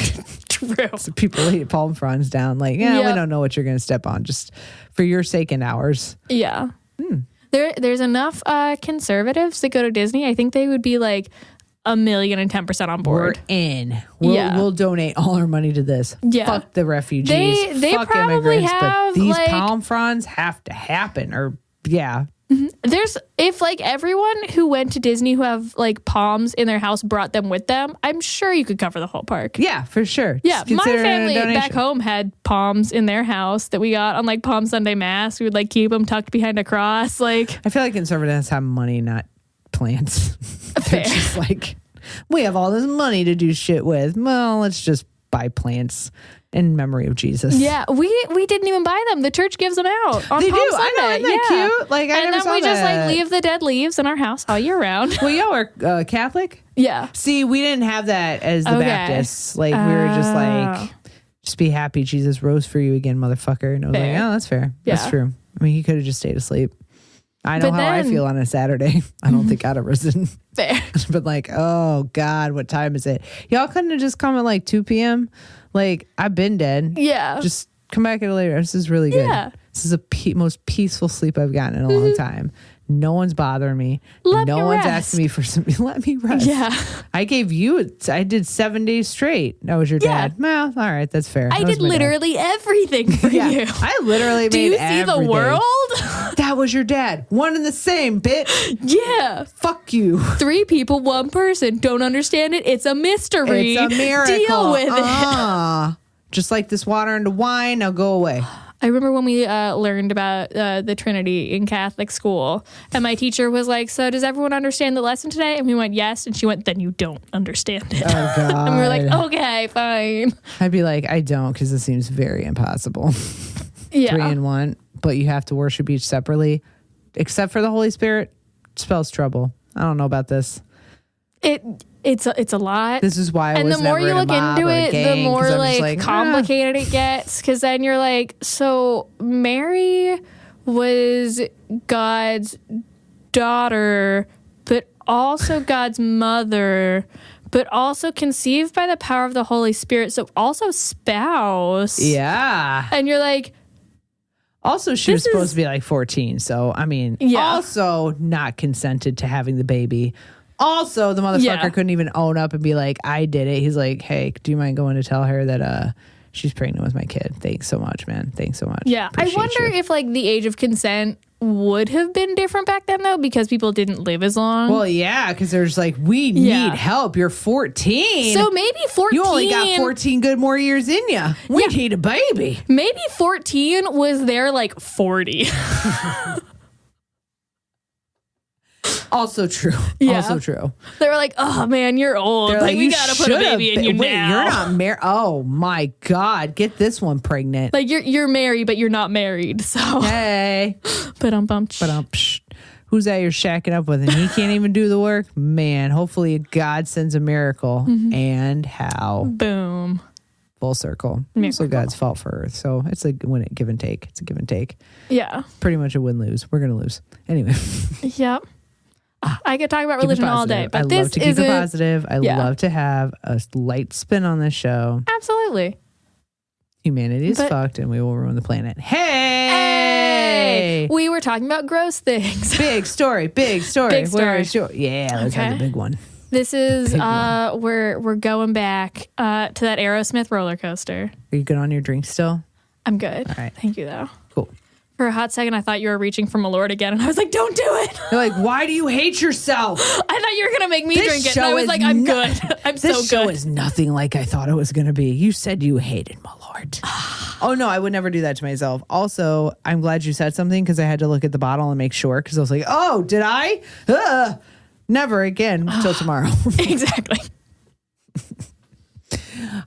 [SPEAKER 2] True.
[SPEAKER 1] So people lay palm fronds down like, we don't know what you're going to step on just for your sake and ours.
[SPEAKER 2] Yeah. There's enough conservatives that go to Disney. I think they would be like 1,010% on board.
[SPEAKER 1] We're in. We'll donate all our money to this.
[SPEAKER 2] Yeah.
[SPEAKER 1] Fuck the refugees.
[SPEAKER 2] They
[SPEAKER 1] Fuck
[SPEAKER 2] probably
[SPEAKER 1] immigrants.
[SPEAKER 2] have,
[SPEAKER 1] but these
[SPEAKER 2] like-
[SPEAKER 1] palm fronds have to happen. Or
[SPEAKER 2] If like everyone who went to Disney who have like palms in their house brought them with them, I'm sure you could cover the whole park.
[SPEAKER 1] yeah, for sure.
[SPEAKER 2] Yeah,
[SPEAKER 1] Just
[SPEAKER 2] my
[SPEAKER 1] consider it a
[SPEAKER 2] family
[SPEAKER 1] donation.
[SPEAKER 2] back home had palms in their house that we got on like Palm Sunday Mass. We would like keep them tucked behind a cross. Like,
[SPEAKER 1] I feel like conservatives have money, not plants. They're
[SPEAKER 2] Fair.
[SPEAKER 1] just like, we have all this money to do shit with. Well, let's just buy plants in memory of Jesus.
[SPEAKER 2] yeah, we didn't even buy them. The church gives them out on
[SPEAKER 1] They
[SPEAKER 2] Palm
[SPEAKER 1] do.
[SPEAKER 2] Sunday.
[SPEAKER 1] I know. Isn't that
[SPEAKER 2] yeah.
[SPEAKER 1] cute? Like, I
[SPEAKER 2] and
[SPEAKER 1] never
[SPEAKER 2] then
[SPEAKER 1] saw
[SPEAKER 2] we just
[SPEAKER 1] that.
[SPEAKER 2] like leave the dead leaves in our house all year round.
[SPEAKER 1] Well, y'all are Catholic?
[SPEAKER 2] Yeah.
[SPEAKER 1] See, we didn't have that as the
[SPEAKER 2] Okay.
[SPEAKER 1] Baptists. Like, we were just like, just be happy Jesus rose for you again, motherfucker. And I was
[SPEAKER 2] Fair.
[SPEAKER 1] like, oh, that's fair. That's
[SPEAKER 2] Yeah.
[SPEAKER 1] true. I mean, he could have just stayed asleep. I know
[SPEAKER 2] But
[SPEAKER 1] how I
[SPEAKER 2] then-
[SPEAKER 1] feel on a Saturday. I don't think I'd have risen.
[SPEAKER 2] Fair.
[SPEAKER 1] But like, oh God, what time is it? Y'all couldn't have just come at like 2 p.m. Like, I've been dead.
[SPEAKER 2] Yeah.
[SPEAKER 1] Just come back at it later. This is really good.
[SPEAKER 2] Yeah.
[SPEAKER 1] This is the most peaceful sleep I've gotten in a long time. No one's bothering me.
[SPEAKER 2] Let
[SPEAKER 1] no
[SPEAKER 2] me
[SPEAKER 1] one's
[SPEAKER 2] rest.
[SPEAKER 1] asking me for something. Let me rest.
[SPEAKER 2] Yeah.
[SPEAKER 1] I did 7 days straight. That was your
[SPEAKER 2] Yeah.
[SPEAKER 1] dad. Well, all right, that's fair.
[SPEAKER 2] I
[SPEAKER 1] That was
[SPEAKER 2] did
[SPEAKER 1] my dad.
[SPEAKER 2] literally everything for
[SPEAKER 1] Yeah,
[SPEAKER 2] you.
[SPEAKER 1] I literally
[SPEAKER 2] Do
[SPEAKER 1] made
[SPEAKER 2] you see the
[SPEAKER 1] everything.
[SPEAKER 2] world?
[SPEAKER 1] That was your dad. One and the same, bitch.
[SPEAKER 2] Yeah.
[SPEAKER 1] Fuck you.
[SPEAKER 2] 3 people, 1 person. Don't understand it. It's a mystery.
[SPEAKER 1] It's a miracle.
[SPEAKER 2] Deal with
[SPEAKER 1] it. Just like this water into wine. Now go away.
[SPEAKER 2] I remember when we learned about the Trinity in Catholic school, and my teacher was like, "So does everyone understand the lesson today?" And we went, "Yes." And she went, "Then you don't understand it."
[SPEAKER 1] Oh God.
[SPEAKER 2] And we were like, "Okay, fine."
[SPEAKER 1] I'd be like, I don't, because it seems very impossible. 3
[SPEAKER 2] Yeah.
[SPEAKER 1] in 1, but you have to worship each separately, except for the Holy Spirit. Spells trouble. I don't know about this.
[SPEAKER 2] It's a lot.
[SPEAKER 1] This is why I
[SPEAKER 2] And
[SPEAKER 1] was
[SPEAKER 2] the more
[SPEAKER 1] never
[SPEAKER 2] you
[SPEAKER 1] in a
[SPEAKER 2] look
[SPEAKER 1] mob
[SPEAKER 2] into
[SPEAKER 1] or a
[SPEAKER 2] it, the
[SPEAKER 1] gang, 'cause
[SPEAKER 2] more
[SPEAKER 1] I'm just
[SPEAKER 2] like complicated it gets. Because then you're like, so Mary was God's daughter, but also God's mother, but also conceived by the power of the Holy Spirit. So also spouse.
[SPEAKER 1] Yeah.
[SPEAKER 2] And you're like,
[SPEAKER 1] Also, she was
[SPEAKER 2] This
[SPEAKER 1] supposed
[SPEAKER 2] is-
[SPEAKER 1] to be like 14. So, I mean,
[SPEAKER 2] Yeah.
[SPEAKER 1] also not consented to having the baby. Also, the motherfucker
[SPEAKER 2] Yeah.
[SPEAKER 1] couldn't even own up and be like, I did it. He's like, hey, do you mind going to tell her that she's pregnant with my kid? Thanks so much, man. Thanks so much.
[SPEAKER 2] yeah. I
[SPEAKER 1] Appreciate
[SPEAKER 2] wonder
[SPEAKER 1] you.
[SPEAKER 2] if like the age of consent would have been different back then though, because people didn't live as long.
[SPEAKER 1] Well, yeah, because there's like, we
[SPEAKER 2] Yeah.
[SPEAKER 1] need help. You're 14.
[SPEAKER 2] So maybe 14.
[SPEAKER 1] You only got 14 good more years in you. We
[SPEAKER 2] Yeah.
[SPEAKER 1] need a baby.
[SPEAKER 2] Maybe 14 was their like 40.
[SPEAKER 1] Also true.
[SPEAKER 2] Yeah.
[SPEAKER 1] Also true.
[SPEAKER 2] They were like, "Oh man, you're old.
[SPEAKER 1] They're
[SPEAKER 2] Like, we
[SPEAKER 1] you
[SPEAKER 2] gotta put a
[SPEAKER 1] should
[SPEAKER 2] baby
[SPEAKER 1] have
[SPEAKER 2] in you
[SPEAKER 1] been- Wait,
[SPEAKER 2] now.
[SPEAKER 1] you're not married. Oh my God. Get this one pregnant.
[SPEAKER 2] Like you're married, but you're not married. So,
[SPEAKER 1] Hey.
[SPEAKER 2] but
[SPEAKER 1] Who's that you're shacking up with and he can't even do the work? Man, hopefully God sends a miracle.
[SPEAKER 2] Mm-hmm.
[SPEAKER 1] And how?
[SPEAKER 2] boom.
[SPEAKER 1] Full circle.
[SPEAKER 2] Miracle.
[SPEAKER 1] So God's fault for Earth. So it's a give and take. It's a give and take.
[SPEAKER 2] Yeah.
[SPEAKER 1] Pretty much a win-lose. We're going to lose. Anyway.
[SPEAKER 2] Yep. I could talk about
[SPEAKER 1] Keep it
[SPEAKER 2] religion all day,
[SPEAKER 1] positive.
[SPEAKER 2] but
[SPEAKER 1] I
[SPEAKER 2] this
[SPEAKER 1] love to keep
[SPEAKER 2] isn't.
[SPEAKER 1] it positive. I
[SPEAKER 2] Yeah.
[SPEAKER 1] love to have a light spin on this show.
[SPEAKER 2] Absolutely.
[SPEAKER 1] Humanity is
[SPEAKER 2] But-
[SPEAKER 1] fucked and we will ruin the planet. Hey!
[SPEAKER 2] Hey, we were talking about gross things.
[SPEAKER 1] Big story. Big story.
[SPEAKER 2] Big story.
[SPEAKER 1] Where is your- Yeah, let's have
[SPEAKER 2] Okay.
[SPEAKER 1] the big one.
[SPEAKER 2] This is
[SPEAKER 1] Big one.
[SPEAKER 2] we're going back to that Aerosmith roller coaster.
[SPEAKER 1] Are you good on your drink still?
[SPEAKER 2] I'm good.
[SPEAKER 1] All right.
[SPEAKER 2] Thank you though.
[SPEAKER 1] Cool.
[SPEAKER 2] For a hot second, I thought you were reaching for Malort again, and I was like, "Don't do it."
[SPEAKER 1] You're like, why do you hate yourself?
[SPEAKER 2] I thought you were gonna make me
[SPEAKER 1] This
[SPEAKER 2] drink it, and I
[SPEAKER 1] show
[SPEAKER 2] was
[SPEAKER 1] is
[SPEAKER 2] like, "I'm
[SPEAKER 1] not-
[SPEAKER 2] good. I'm
[SPEAKER 1] This
[SPEAKER 2] so
[SPEAKER 1] show
[SPEAKER 2] good."
[SPEAKER 1] is nothing like I thought it was going to be. You said you hated Malort. Oh, no, I would never do that to myself. Also, I'm glad you said something because I had to look at the bottle and make sure because I was like, oh, did I? Never again till tomorrow.
[SPEAKER 2] Exactly.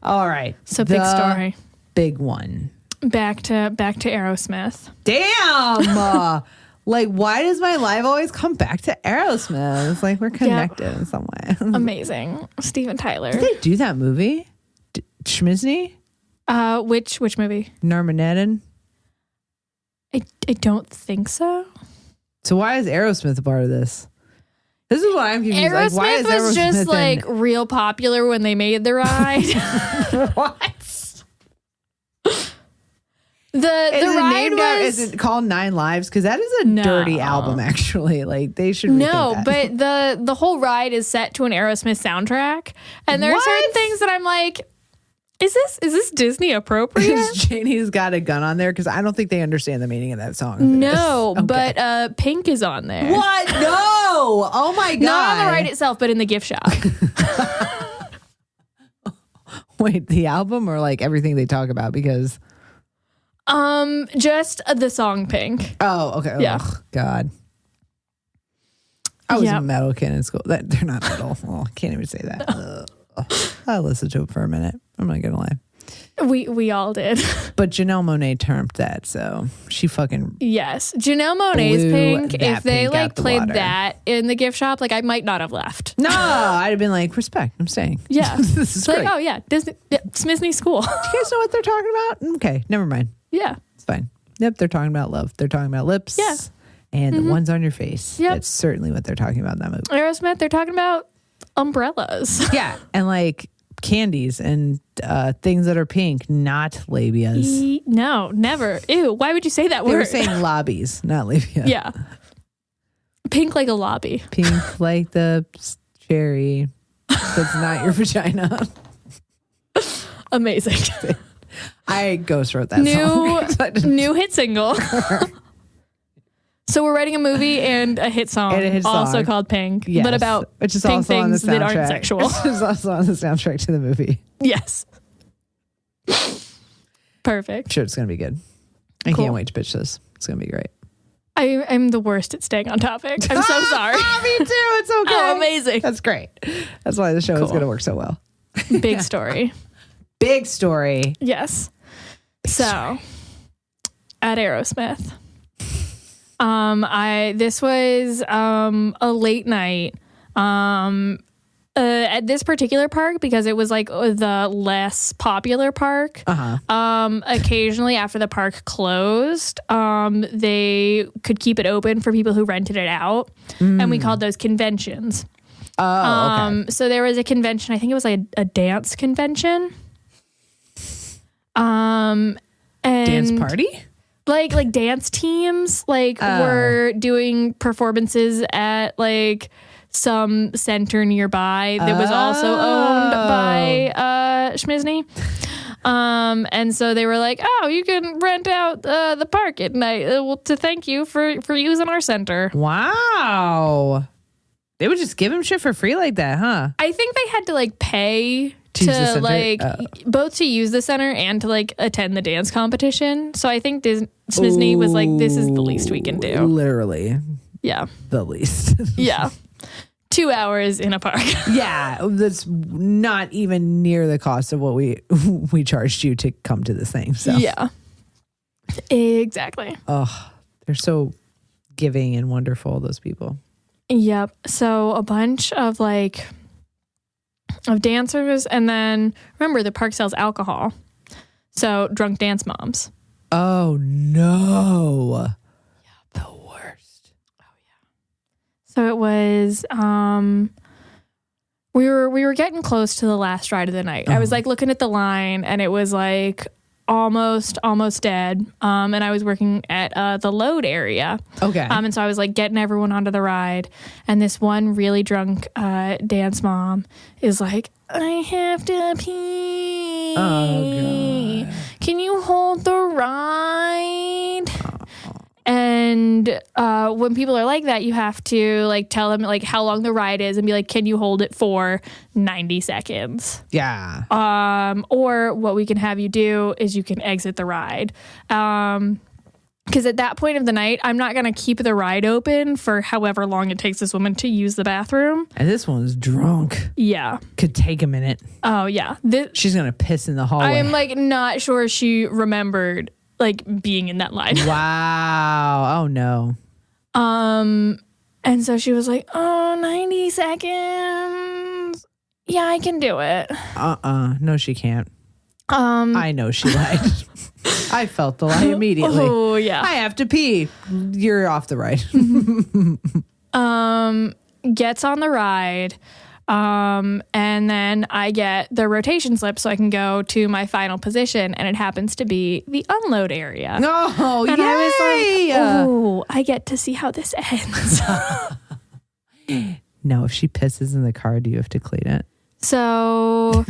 [SPEAKER 1] All right.
[SPEAKER 2] So big
[SPEAKER 1] The
[SPEAKER 2] story.
[SPEAKER 1] Big one.
[SPEAKER 2] Back to Aerosmith.
[SPEAKER 1] Damn. Like, why does my life always come back to Aerosmith? It's like we're connected in some way.
[SPEAKER 2] Amazing. Steven Tyler.
[SPEAKER 1] Did they do that movie? Schmismy?
[SPEAKER 2] Which movie?
[SPEAKER 1] Narmaneddon?
[SPEAKER 2] I don't think so.
[SPEAKER 1] So why is Aerosmith a part of this? This is what I'm confused.
[SPEAKER 2] Aerosmith
[SPEAKER 1] Like, why is
[SPEAKER 2] was just
[SPEAKER 1] Aerosmith
[SPEAKER 2] like real popular when they made the ride.
[SPEAKER 1] what?
[SPEAKER 2] The ride was...
[SPEAKER 1] Is it called 9 Lives? Because that is a dirty album, actually. Like, they should rethink that.
[SPEAKER 2] But the whole ride is set to an Aerosmith soundtrack. And there are certain things that I'm like, is this Disney appropriate?
[SPEAKER 1] Janie's got a gun on there? Because I don't think they understand the meaning of that song.
[SPEAKER 2] No, okay. But Pink is on there.
[SPEAKER 1] What? No! Oh my God.
[SPEAKER 2] Not on the ride itself, but in the gift shop.
[SPEAKER 1] Wait, the album or like everything they talk about? Because...
[SPEAKER 2] just the song Pink.
[SPEAKER 1] Oh, okay.
[SPEAKER 2] Yeah.
[SPEAKER 1] Oh, God. I was a metal kid in school. They're not metal. Oh, I can't even say that. I listened to it for a minute. I'm not gonna lie.
[SPEAKER 2] We all did.
[SPEAKER 1] But Janelle Monáe termed that, so she fucking
[SPEAKER 2] yes. Janelle Monáe's Pink. If they like played that in the gift shop, like I might not have left.
[SPEAKER 1] No, I'd have been like, respect. I'm staying.
[SPEAKER 2] Yeah,
[SPEAKER 1] this is
[SPEAKER 2] like
[SPEAKER 1] great.
[SPEAKER 2] Oh yeah, Disney Schmismy School.
[SPEAKER 1] Do you guys know what they're talking about? Okay, never mind.
[SPEAKER 2] Yeah,
[SPEAKER 1] it's fine. Yep, they're talking about love. They're talking about lips.
[SPEAKER 2] Yeah,
[SPEAKER 1] and the ones on your face.
[SPEAKER 2] Yep,
[SPEAKER 1] that's certainly what they're talking about in that movie.
[SPEAKER 2] Aerosmith. They're talking about umbrellas.
[SPEAKER 1] Yeah, and like candies and things that are pink, not labias.
[SPEAKER 2] No, never. Ew, why would you say that word?
[SPEAKER 1] They were saying lobbies, not labia.
[SPEAKER 2] Yeah. Pink like a lobby.
[SPEAKER 1] Pink like the cherry that's not your vagina.
[SPEAKER 2] Amazing.
[SPEAKER 1] I ghost wrote that song.
[SPEAKER 2] New hit single. So we're writing a movie and a hit song, also called Pink,
[SPEAKER 1] yes,
[SPEAKER 2] but about
[SPEAKER 1] which is
[SPEAKER 2] pink
[SPEAKER 1] also on the
[SPEAKER 2] things that aren't sexual.
[SPEAKER 1] Which is also on the soundtrack to the movie.
[SPEAKER 2] Yes. Perfect.
[SPEAKER 1] I'm sure it's going to be good. I can't wait to pitch this. It's going to be great.
[SPEAKER 2] I'm the worst at staying on topic. I'm so sorry.
[SPEAKER 1] Me too. It's okay.
[SPEAKER 2] Oh, amazing.
[SPEAKER 1] That's great. That's why the show is going to work so well.
[SPEAKER 2] Big story.
[SPEAKER 1] Big story.
[SPEAKER 2] Yes.
[SPEAKER 1] Big story.
[SPEAKER 2] At Aerosmith. This was a late night at this particular park because it was like the less popular park. Occasionally after the park closed, they could keep it open for people who rented it out, and we called those conventions.
[SPEAKER 1] Oh, okay.
[SPEAKER 2] So there was a convention. I think it was like a dance convention. And
[SPEAKER 1] dance party.
[SPEAKER 2] Like dance teams were doing performances at like some center nearby that was also owned by Schmismy. And so they were like, oh, you can rent out the park at night to thank you for using our center.
[SPEAKER 1] Wow. They would just give him shit for free like that, huh?
[SPEAKER 2] I think they had to like pay to like both to use the center and to like attend the dance competition. So I think Schmismy was like, this is the least we can do.
[SPEAKER 1] Literally.
[SPEAKER 2] Yeah.
[SPEAKER 1] The least.
[SPEAKER 2] Yeah. 2 hours in a park.
[SPEAKER 1] Yeah. That's not even near the cost of what we charged you to come to this thing. So
[SPEAKER 2] yeah. Exactly.
[SPEAKER 1] Oh, they're so giving and wonderful, those people.
[SPEAKER 2] Yep. So a bunch of dancers, and then remember the park sells alcohol. So drunk dance moms.
[SPEAKER 1] Oh no.
[SPEAKER 2] Yep. The worst. Oh yeah. So it was we were getting close to the last ride of the night. I was like looking at the line and it was like almost dead. And I was working at the load area.
[SPEAKER 1] Okay.
[SPEAKER 2] And so I was like getting everyone onto the ride. And this one really drunk dance mom is like, I have to pee.
[SPEAKER 1] Oh, God.
[SPEAKER 2] Can you hold the ride? And when people are like that, you have to like tell them like how long the ride is and be like, can you hold it for 90 seconds?
[SPEAKER 1] Yeah.
[SPEAKER 2] Or what we can have you do is you can exit the ride. Because at that point of the night, I'm not going to keep the ride open for however long it takes this woman to use the bathroom.
[SPEAKER 1] And this one's drunk.
[SPEAKER 2] Yeah.
[SPEAKER 1] Could take a minute.
[SPEAKER 2] Oh, yeah.
[SPEAKER 1] She's going to piss in the hallway.
[SPEAKER 2] I am like not sure she remembered like being in that line.
[SPEAKER 1] Wow. Oh, no.
[SPEAKER 2] And so she was like, oh, 90 seconds. Yeah, I can do it.
[SPEAKER 1] No, she can't. I know she lied. I felt the lie immediately.
[SPEAKER 2] Oh, yeah.
[SPEAKER 1] I have to pee. You're off the ride.
[SPEAKER 2] Gets on the ride. And then I get the rotation slip so I can go to my final position, and it happens to be the unload area.
[SPEAKER 1] Oh,
[SPEAKER 2] and
[SPEAKER 1] yay!
[SPEAKER 2] I was like, oh, I get to see how this ends.
[SPEAKER 1] No, if she pisses in the car, do you have to clean it?
[SPEAKER 2] So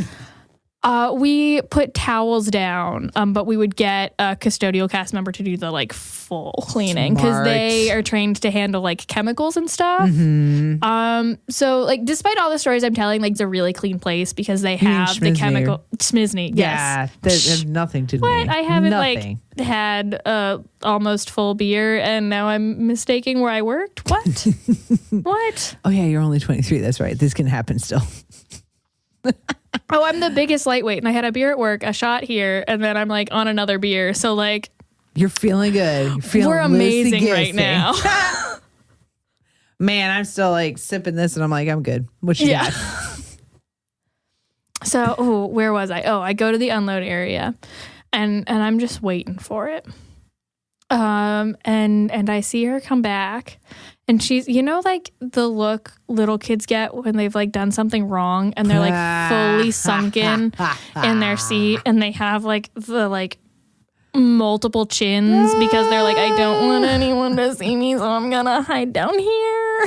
[SPEAKER 2] we put towels down, but we would get a custodial cast member to do the like full cleaning because they are trained to handle like chemicals and stuff. So like despite all the stories I'm telling, like it's a really clean place because they have the chemical Schmismy.
[SPEAKER 1] Yeah,
[SPEAKER 2] Yes,
[SPEAKER 1] they have nothing to do.
[SPEAKER 2] What? I haven't
[SPEAKER 1] nothing.
[SPEAKER 2] like had almost full beer and now I'm mistaking where I worked. What? What?
[SPEAKER 1] Oh yeah, you're only 23. That's right. This can happen still.
[SPEAKER 2] Oh, I'm the biggest lightweight, and I had a beer at work, a shot here, and then I'm like on another beer. So like,
[SPEAKER 1] you're feeling good. You're feeling
[SPEAKER 2] we're amazing right now.
[SPEAKER 1] Man, I'm still like sipping this, and I'm like, I'm good. What you got?
[SPEAKER 2] So, where was I? Oh, I go to the unload area, and I'm just waiting for it. And I see her come back. And she's, you know, like the look little kids get when they've like done something wrong and they're like fully sunken in their seat and they have like the like multiple chins because they're like, I don't want anyone to see me, so I'm gonna hide down here.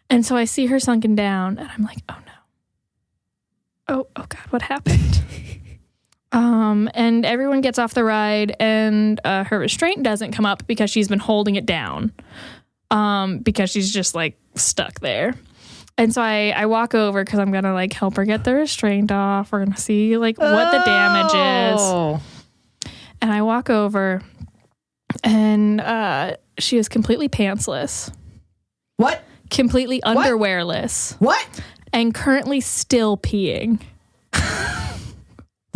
[SPEAKER 2] And so I see her sunken down and I'm like, oh no. Oh God, what happened? And everyone gets off the ride and her restraint doesn't come up because she's been holding it down because she's just like stuck there. And so I walk over because I'm going to like help her get the restraint off. We're going to see like what the damage is. And I walk over and she is completely pantsless.
[SPEAKER 1] What?
[SPEAKER 2] Completely underwearless.
[SPEAKER 1] What?
[SPEAKER 2] And currently still peeing.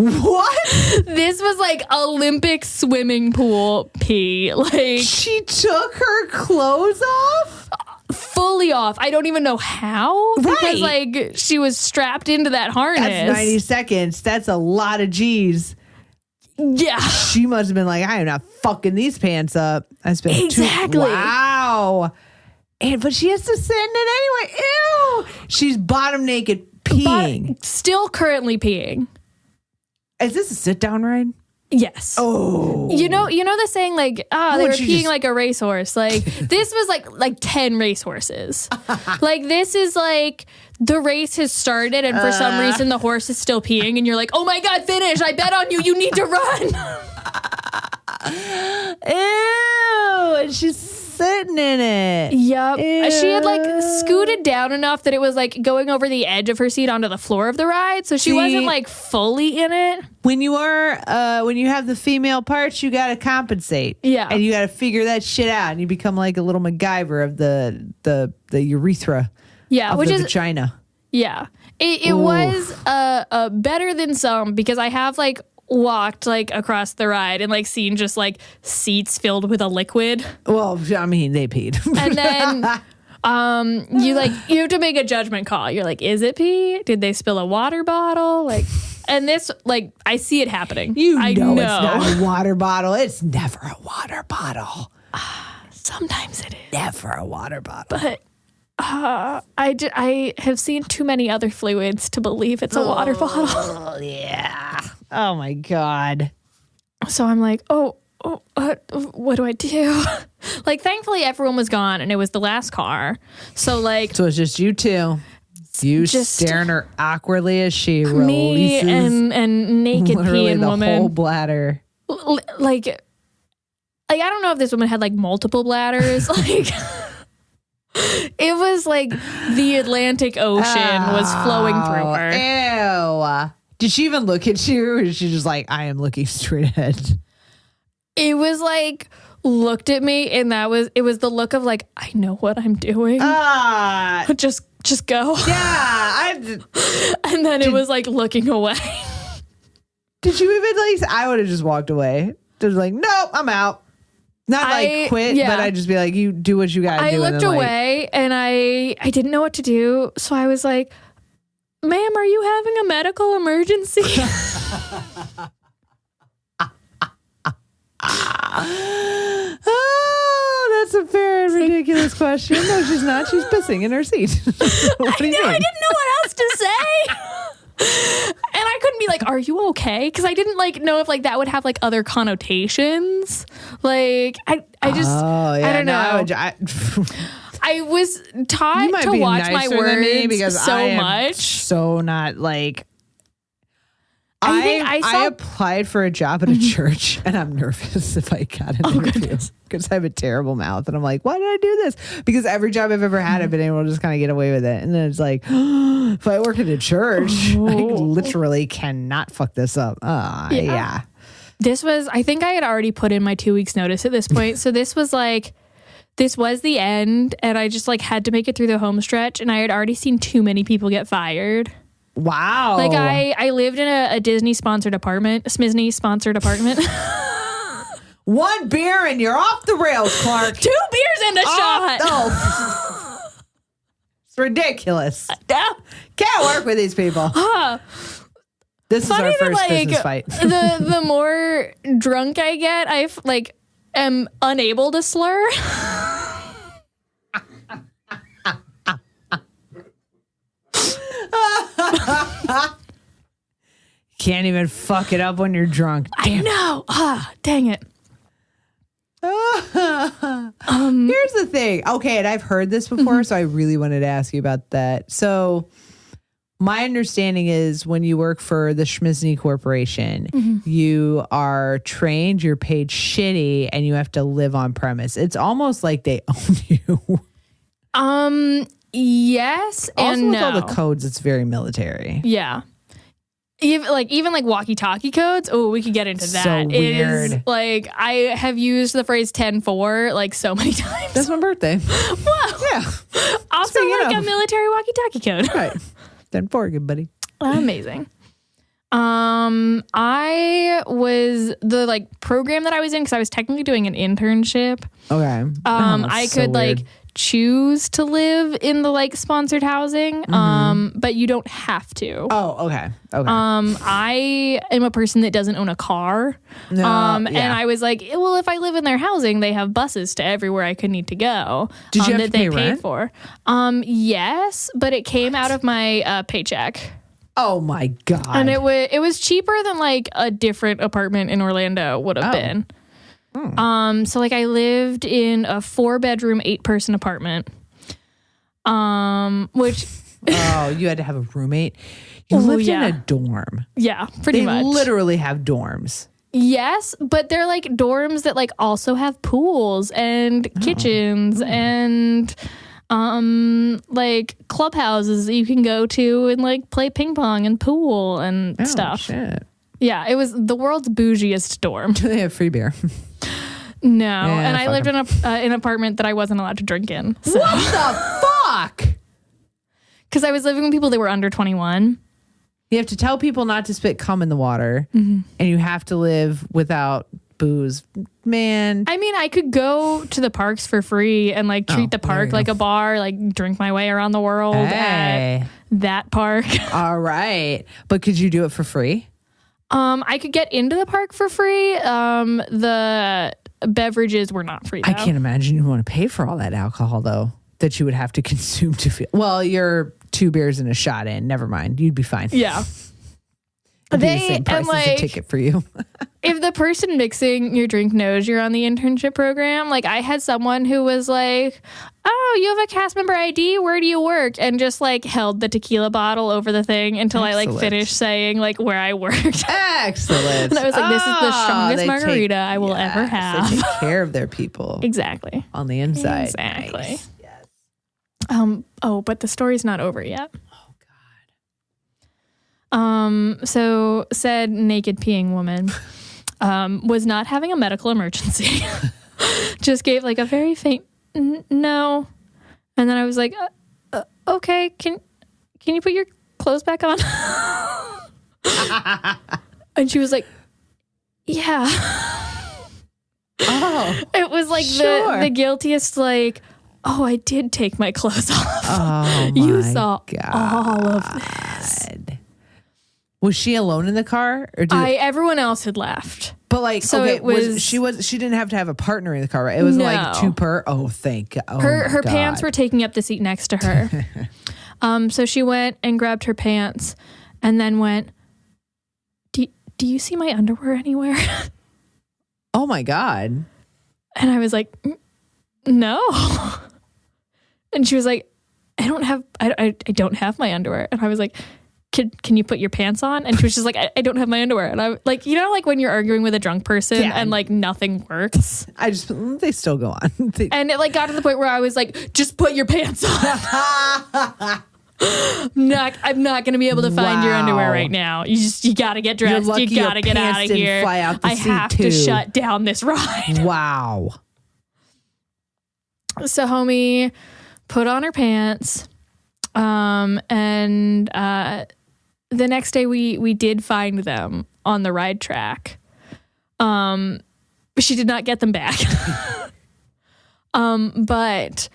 [SPEAKER 1] What?
[SPEAKER 2] This was like Olympic swimming pool pee. Like
[SPEAKER 1] she took her clothes off?
[SPEAKER 2] Fully off. I don't even know how. Because like she was strapped into that harness.
[SPEAKER 1] That's 90 seconds. That's a lot of G's.
[SPEAKER 2] Yeah.
[SPEAKER 1] She must have been like, I am not fucking these pants up. I spent
[SPEAKER 2] exactly.
[SPEAKER 1] Wow. But she has to sit in it anyway. Ew. She's bottom naked peeing.
[SPEAKER 2] Still currently peeing.
[SPEAKER 1] Is this a sit down ride?
[SPEAKER 2] Yes.
[SPEAKER 1] Oh.
[SPEAKER 2] You know the saying like, they were peeing like a racehorse. Like this was like 10 racehorses. Like this is like the race has started and for some reason the horse is still peeing and you're like, oh my God, finish. I bet on you. You need to run.
[SPEAKER 1] Ew. And she's sitting in it.
[SPEAKER 2] Yep.
[SPEAKER 1] Ew.
[SPEAKER 2] She had like scooted down enough that it was like going over the edge of her seat onto the floor of the ride. So she wasn't like fully in it.
[SPEAKER 1] When you are, when you have the female parts, you got to compensate.
[SPEAKER 2] Yeah.
[SPEAKER 1] And you got to figure that shit out. And you become like a little MacGyver of the urethra.
[SPEAKER 2] Yeah.
[SPEAKER 1] Of
[SPEAKER 2] which
[SPEAKER 1] the
[SPEAKER 2] is
[SPEAKER 1] vagina.
[SPEAKER 2] Yeah. It was better than some because I have like walked like across the ride and like seen just like seats filled with a liquid.
[SPEAKER 1] Well, I mean, they peed.
[SPEAKER 2] And then you have to make a judgment call. You're like, is it pee? Did they spill a water bottle? Like, and this, like, I see it happening.
[SPEAKER 1] I know it's not a water bottle. It's never a water bottle.
[SPEAKER 2] Sometimes it is.
[SPEAKER 1] Never a water bottle.
[SPEAKER 2] But I have seen too many other fluids to believe it's a water bottle.
[SPEAKER 1] Oh, yeah. Oh, my God.
[SPEAKER 2] So I'm like, what do I do? Like, thankfully, everyone was gone, and it was the last car. So, like...
[SPEAKER 1] So it's just you two. You just staring her awkwardly as she
[SPEAKER 2] me
[SPEAKER 1] releases...
[SPEAKER 2] and naked peeing woman.
[SPEAKER 1] the whole bladder.
[SPEAKER 2] Like, I don't know if this woman had, like, multiple bladders. Like... It was like the Atlantic Ocean was flowing through her.
[SPEAKER 1] Ew. Did she even look at you? Or is she just like, I am looking straight ahead?
[SPEAKER 2] It was like, looked at me and it was the look of like, I know what I'm doing. Just go.
[SPEAKER 1] Yeah.
[SPEAKER 2] And then it was like looking away.
[SPEAKER 1] Did you even like, I would have just walked away. Just like, nope, I'm out. Not like quit, but I'd just be like, you do what you gotta do.
[SPEAKER 2] I looked away and I didn't know what to do. So I was like, ma'am, are you having a medical emergency?
[SPEAKER 1] Oh, that's a fair invitation. ridiculous question. No, she's not. She's pissing in her seat. What do you mean?
[SPEAKER 2] I didn't know what else to say. And I couldn't be like, are you okay? Because I didn't like know if like that would have like other connotations. Like I just I don't know. I was taught to watch my words
[SPEAKER 1] because
[SPEAKER 2] so
[SPEAKER 1] I am
[SPEAKER 2] much.
[SPEAKER 1] So not like I applied for a job at a church, and I'm nervous if I got an interview because I have a terrible mouth, and I'm like, why did I do this? Because every job I've ever had, I've been able to just kind of get away with it, and then it's like, if I work at a church, I literally cannot fuck this up. Yeah.
[SPEAKER 2] This was, I think I had already put in my 2 weeks notice at this point, so this was the end, and I just like had to make it through the home stretch, and I had already seen too many people get fired.
[SPEAKER 1] Wow.
[SPEAKER 2] Like I lived in a Disney sponsored apartment, a Schmismy sponsored apartment.
[SPEAKER 1] One beer and you're off the rails, Clarke.
[SPEAKER 2] 2 beers and a shot.
[SPEAKER 1] Oh. It's ridiculous. Can't work with these people. This is our first business fight.
[SPEAKER 2] the more drunk I get, I am unable to slur.
[SPEAKER 1] Can't even fuck it up when you're drunk. Damn.
[SPEAKER 2] I know. Dang it.
[SPEAKER 1] Here's the thing. Okay, and I've heard this before, so I really wanted to ask you about that. So my understanding is when you work for the Schmismy Corporation, you are trained, you're paid shitty, and you have to live on premise. It's almost like they own you.
[SPEAKER 2] Yes
[SPEAKER 1] also,
[SPEAKER 2] and
[SPEAKER 1] with
[SPEAKER 2] no.
[SPEAKER 1] all the codes, it's very military.
[SPEAKER 2] Yeah. Even walkie-talkie codes. Oh, we could get into that.
[SPEAKER 1] So weird.
[SPEAKER 2] It is, like, I have used the phrase 10-4 like so many times.
[SPEAKER 1] That's my birthday.
[SPEAKER 2] Wow.
[SPEAKER 1] Yeah.
[SPEAKER 2] Also
[SPEAKER 1] Speaking
[SPEAKER 2] a military walkie-talkie code.
[SPEAKER 1] Right. 10-4, good buddy.
[SPEAKER 2] Amazing. I was the program that I was in, because I was technically doing an internship.
[SPEAKER 1] Okay.
[SPEAKER 2] I could choose to live in the sponsored housing, but you don't have to.
[SPEAKER 1] Oh, okay.
[SPEAKER 2] I am a person that doesn't own a car. And I was like, well, if I live in their housing, they have buses to everywhere I could need to go.
[SPEAKER 1] Did you have
[SPEAKER 2] that
[SPEAKER 1] to pay
[SPEAKER 2] they paid
[SPEAKER 1] rent?
[SPEAKER 2] for? Yes, but it came out of my paycheck.
[SPEAKER 1] Oh my God.
[SPEAKER 2] And it was cheaper than a different apartment in Orlando would have been. So I lived in a 4-bedroom, 8-person apartment. Which
[SPEAKER 1] oh, you had to have a roommate. You lived in a dorm.
[SPEAKER 2] Yeah, pretty much.
[SPEAKER 1] They literally have dorms.
[SPEAKER 2] Yes, but they're dorms that also have pools and kitchens and clubhouses that you can go to and play ping pong and pool and stuff.
[SPEAKER 1] Shit.
[SPEAKER 2] Yeah, it was the world's bougiest dorm.
[SPEAKER 1] Do they have free beer?
[SPEAKER 2] No, and I lived in an apartment that I wasn't allowed to drink in. So.
[SPEAKER 1] What the fuck?
[SPEAKER 2] Because I was living with people that were under 21.
[SPEAKER 1] You have to tell people not to spit cum in the water, and you have to live without booze. Man.
[SPEAKER 2] I mean, I could go to the parks for free and treat the park like a bar, drink my way around the world at that park.
[SPEAKER 1] All right. But could you do it for free?
[SPEAKER 2] I could get into the park for free. The beverages were not free, though.
[SPEAKER 1] I can't imagine you want to pay for all that alcohol, though, that you would have to consume to feel. Well, you're 2 beers and a shot in. Never mind. You'd be fine.
[SPEAKER 2] Yeah.
[SPEAKER 1] It'd be the same price as a ticket for you.
[SPEAKER 2] If the person mixing your drink knows you're on the internship program, I had someone who was like, oh, you have a cast member ID? Where do you work? And just held the tequila bottle over the thing until I finished saying where I worked.
[SPEAKER 1] Excellent.
[SPEAKER 2] And I was like, this is the strongest margarita I will ever have.
[SPEAKER 1] They take care of their people.
[SPEAKER 2] Exactly.
[SPEAKER 1] On the inside.
[SPEAKER 2] Exactly.
[SPEAKER 1] Nice. Yes.
[SPEAKER 2] But the story's not over yet.
[SPEAKER 1] Oh God.
[SPEAKER 2] So said naked peeing woman was not having a medical emergency. Just gave a very faint no. And then I was like, okay, can you put your clothes back on? And she was like, yeah. Oh. It was the guiltiest oh, I did take my clothes off.
[SPEAKER 1] Oh,
[SPEAKER 2] you saw all of this.
[SPEAKER 1] Was she alone in the car? Or
[SPEAKER 2] everyone else had left.
[SPEAKER 1] But like,
[SPEAKER 2] So
[SPEAKER 1] okay,
[SPEAKER 2] it was-
[SPEAKER 1] she didn't have to have a partner in the car, right? It was like
[SPEAKER 2] No.
[SPEAKER 1] two per. Oh, thank God. Oh,
[SPEAKER 2] Her
[SPEAKER 1] my
[SPEAKER 2] pants
[SPEAKER 1] God.
[SPEAKER 2] were taking up the seat next to her. So she went and grabbed her pants and then went, do you see my underwear anywhere?
[SPEAKER 1] Oh my God.
[SPEAKER 2] And I was like, no. And she was like, I don't have my underwear. And I was like, can you put your pants on? And she was just like, I don't have my underwear. And I like, you know, like when you're arguing with a drunk person and like nothing works.
[SPEAKER 1] They still go on.
[SPEAKER 2] And it like got to the point where I was like, just put your pants on. I'm not going to be able to find your underwear right now. You got to get dressed.
[SPEAKER 1] You're lucky
[SPEAKER 2] You got to
[SPEAKER 1] your
[SPEAKER 2] get out
[SPEAKER 1] pants
[SPEAKER 2] of
[SPEAKER 1] didn't
[SPEAKER 2] here.
[SPEAKER 1] fly out the
[SPEAKER 2] I
[SPEAKER 1] seat,
[SPEAKER 2] have
[SPEAKER 1] too.
[SPEAKER 2] to shut down this ride.
[SPEAKER 1] Wow.
[SPEAKER 2] So homie put on her pants. And the next day we did find them on the ride track. But she did not get them back. But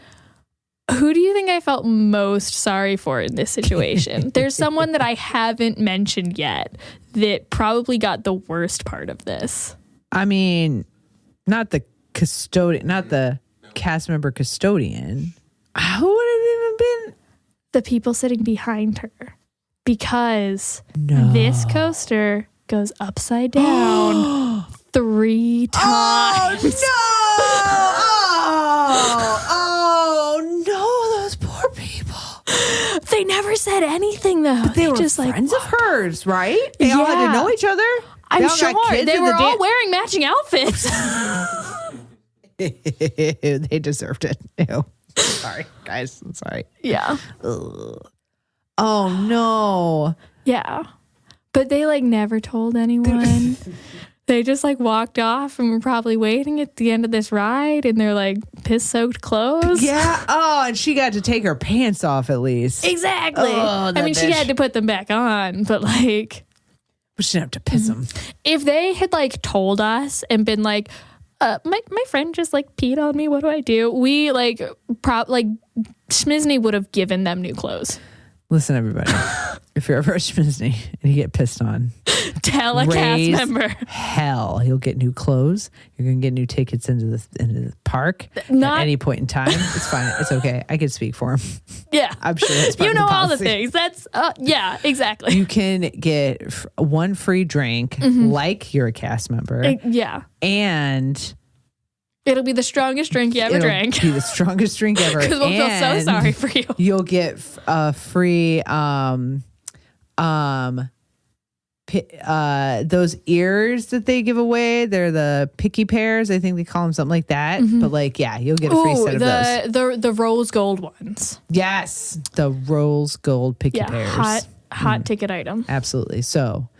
[SPEAKER 2] who do you think I felt most sorry for in this situation? There's someone that I haven't mentioned yet that probably got the worst part of this.
[SPEAKER 1] I mean, not the cast member custodian. Who would it even been?
[SPEAKER 2] The people sitting behind her, because this coaster goes upside down 3 times.
[SPEAKER 1] Oh no, those poor people.
[SPEAKER 2] They never said anything though.
[SPEAKER 1] They were
[SPEAKER 2] just
[SPEAKER 1] friends
[SPEAKER 2] like
[SPEAKER 1] of hers, right? They all had to
[SPEAKER 2] Yeah.
[SPEAKER 1] know each other.
[SPEAKER 2] I'm
[SPEAKER 1] all got
[SPEAKER 2] sure
[SPEAKER 1] kids
[SPEAKER 2] they
[SPEAKER 1] in
[SPEAKER 2] were
[SPEAKER 1] the
[SPEAKER 2] all wearing matching outfits.
[SPEAKER 1] They deserved it. Ew. Sorry, guys. I'm sorry.
[SPEAKER 2] Yeah.
[SPEAKER 1] Ugh. Oh no.
[SPEAKER 2] Yeah. But they like never told anyone. They just like walked off and were probably waiting at the end of this ride in their like piss soaked clothes.
[SPEAKER 1] Yeah. Oh, and she got to take her pants off at least.
[SPEAKER 2] Exactly.
[SPEAKER 1] Oh,
[SPEAKER 2] I
[SPEAKER 1] that
[SPEAKER 2] mean, she
[SPEAKER 1] bitch.
[SPEAKER 2] had to put them back on, but like
[SPEAKER 1] But she didn't have to piss them.
[SPEAKER 2] if they had like told us and been like, my friend just like peed on me, what do I do? We like Schmismy would have given them new clothes.
[SPEAKER 1] Listen, everybody. If you're ever at Schmismy and you get pissed on,
[SPEAKER 2] Tell a cast
[SPEAKER 1] raise
[SPEAKER 2] member.
[SPEAKER 1] hell. You'll get new clothes. You're gonna get new tickets into the park
[SPEAKER 2] Not-
[SPEAKER 1] at any point in time. It's fine. It's okay. I can speak for him.
[SPEAKER 2] Yeah.
[SPEAKER 1] I'm sure that's part
[SPEAKER 2] You
[SPEAKER 1] of
[SPEAKER 2] know all the
[SPEAKER 1] policy.
[SPEAKER 2] things. That's yeah, exactly.
[SPEAKER 1] You can get one free drink, like you're a cast member,
[SPEAKER 2] Yeah.
[SPEAKER 1] and
[SPEAKER 2] It'll be the strongest drink you ever
[SPEAKER 1] it'll
[SPEAKER 2] drank.
[SPEAKER 1] be the strongest drink ever.
[SPEAKER 2] Because we'll feel so
[SPEAKER 1] And
[SPEAKER 2] sorry for you.
[SPEAKER 1] You'll get free those ears that they give away. They're the picky pears. I think they call them something like that. But like, yeah, you'll get a free set of those.
[SPEAKER 2] the rose gold ones.
[SPEAKER 1] Yes, the Rolls Gold picky
[SPEAKER 2] Yeah,
[SPEAKER 1] pears.
[SPEAKER 2] hot ticket item.
[SPEAKER 1] Absolutely. So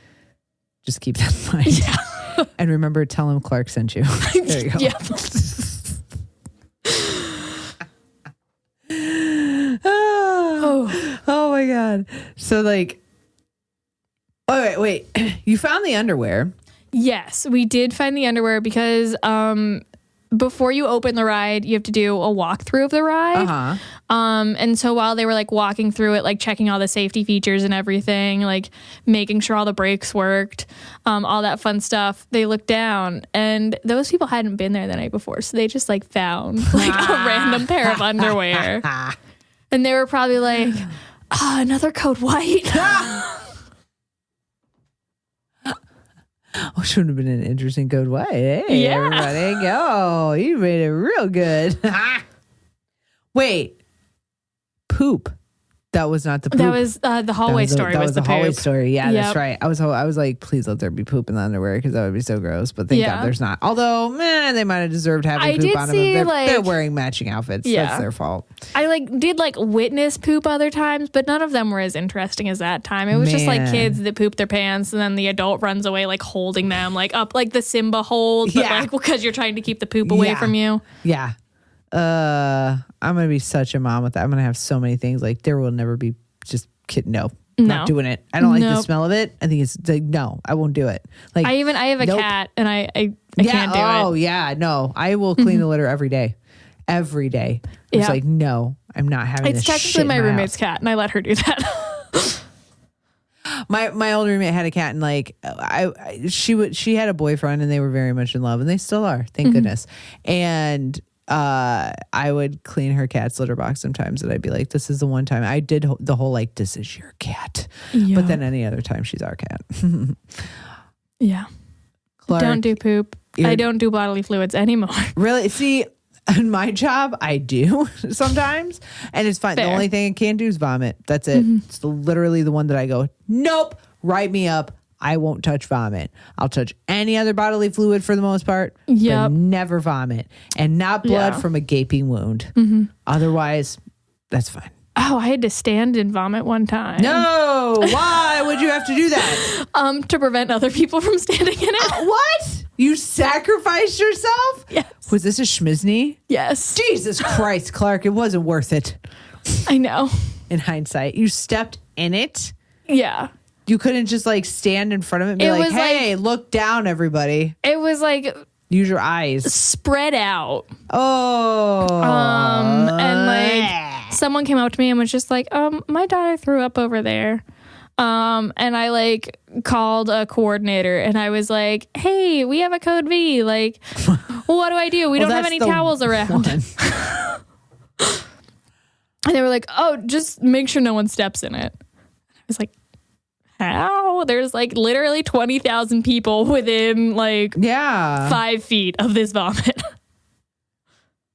[SPEAKER 1] just keep that in mind.
[SPEAKER 2] Yeah.
[SPEAKER 1] And remember, tell him Clarke sent you. There you go.
[SPEAKER 2] Yeah.
[SPEAKER 1] Oh my God. So like, oh wait. You found the underwear.
[SPEAKER 2] Yes, we did find the underwear because before you open the ride, you have to do a walkthrough of the ride.
[SPEAKER 1] Uh-huh.
[SPEAKER 2] And so while they were like walking through it, like checking all the safety features and everything, like making sure all the brakes worked, all that fun stuff, they looked down and those people hadn't been there the night before. So they just like found like a random pair of underwear. And they were probably like, another code white.
[SPEAKER 1] Oh, should have been an interesting code white. Hey,
[SPEAKER 2] Yeah.
[SPEAKER 1] everybody, go. You made it real good. Wait, poop. That was not the poop.
[SPEAKER 2] That was the hallway story.
[SPEAKER 1] That was the hallway
[SPEAKER 2] poop.
[SPEAKER 1] story. Yeah, that's
[SPEAKER 2] Yep.
[SPEAKER 1] right. I was like, please let there be poop in the underwear because that would be so gross. But thank
[SPEAKER 2] Yeah.
[SPEAKER 1] God there's not. Although, they might have deserved having
[SPEAKER 2] I
[SPEAKER 1] poop
[SPEAKER 2] did
[SPEAKER 1] on them.
[SPEAKER 2] see,
[SPEAKER 1] They're wearing matching outfits.
[SPEAKER 2] Yeah.
[SPEAKER 1] That's their fault.
[SPEAKER 2] I like did like witness poop other times, but none of them were as interesting as that time. It was just like
[SPEAKER 1] Man.
[SPEAKER 2] kids that poop their pants and then the adult runs away like holding them like up like the Simba hold, but
[SPEAKER 1] Yeah.
[SPEAKER 2] like because you're trying to keep the poop away
[SPEAKER 1] Yeah.
[SPEAKER 2] from you.
[SPEAKER 1] Yeah. I'm gonna be such a mom with that. I'm gonna have so many things. Like there will never be just kid. No. Not doing it. I don't like the
[SPEAKER 2] Nope.
[SPEAKER 1] smell of it. I think it's like, no, I won't do it. Like
[SPEAKER 2] I have a
[SPEAKER 1] nope.
[SPEAKER 2] cat and I can't do
[SPEAKER 1] Oh
[SPEAKER 2] it.
[SPEAKER 1] yeah, no. I will clean the litter every day. Every day. It's
[SPEAKER 2] Yeah.
[SPEAKER 1] like, no, I'm not having
[SPEAKER 2] It's
[SPEAKER 1] this
[SPEAKER 2] technically
[SPEAKER 1] shit in
[SPEAKER 2] my
[SPEAKER 1] my
[SPEAKER 2] roommate's
[SPEAKER 1] house.
[SPEAKER 2] cat and I let her do that.
[SPEAKER 1] My old roommate had a cat, and like she had a boyfriend, and they were very much in love, and they still are, thank goodness. And I would clean her cat's litter box sometimes, and I'd be like, this is the one time I did the whole like, this is your cat.
[SPEAKER 2] Yeah.
[SPEAKER 1] But then any other time she's our cat.
[SPEAKER 2] Yeah.
[SPEAKER 1] Clarke,
[SPEAKER 2] Don't do poop. I don't do bodily fluids anymore.
[SPEAKER 1] Really? See, in my job, I do sometimes, and it's fine.
[SPEAKER 2] Fair.
[SPEAKER 1] The only thing I can't do is vomit. That's it. It's literally the one that I go, nope, write me up. I won't touch vomit. I'll touch any other bodily fluid for the most part, but never vomit, and not blood from a gaping wound. Otherwise, that's fine.
[SPEAKER 2] Oh, I had to stand and vomit one time.
[SPEAKER 1] No, why would you have to do that?
[SPEAKER 2] To prevent other people from standing in it.
[SPEAKER 1] What? You sacrificed yourself?
[SPEAKER 2] Yes.
[SPEAKER 1] Was this a schmismy?
[SPEAKER 2] Yes.
[SPEAKER 1] Jesus Christ, Clarke, it wasn't worth it.
[SPEAKER 2] I know.
[SPEAKER 1] In hindsight, you stepped in it.
[SPEAKER 2] Yeah.
[SPEAKER 1] You couldn't just like stand in front of it and be like, hey, look down, everybody.
[SPEAKER 2] It was like,
[SPEAKER 1] use your eyes.
[SPEAKER 2] Spread out.
[SPEAKER 1] Oh.
[SPEAKER 2] And like someone came up to me and was just like, my daughter threw up over there. And I like called a coordinator, and I was like, hey, we have a code V. Like, what do I do? We don't have any towels around. And they were like, oh, just make sure no one steps in it. I was like, how? There's like literally 20,000 people within like 5 feet of this vomit.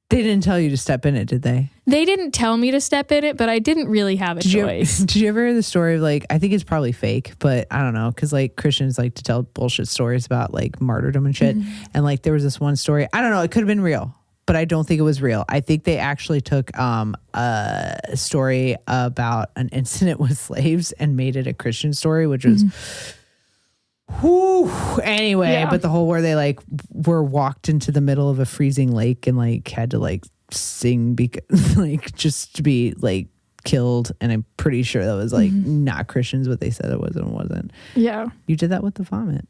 [SPEAKER 1] They didn't tell you to step in it, did they?
[SPEAKER 2] They didn't tell me to step in it, but I didn't really have a choice.
[SPEAKER 1] Did you ever hear the story of like, I think it's probably fake, but I don't know, because like Christians like to tell bullshit stories about like martyrdom and shit. And like there was this one story, I don't know, it could have been real, but I don't think it was real. I think they actually took a story about an incident with slaves and made it a Christian story, which was... Anyway, but the whole where they like were walked into the middle of a freezing lake and like had to like sing because like just to be like killed, and I'm pretty sure that was like not Christians what they said it was and wasn't.
[SPEAKER 2] Yeah,
[SPEAKER 1] you did that with the vomit.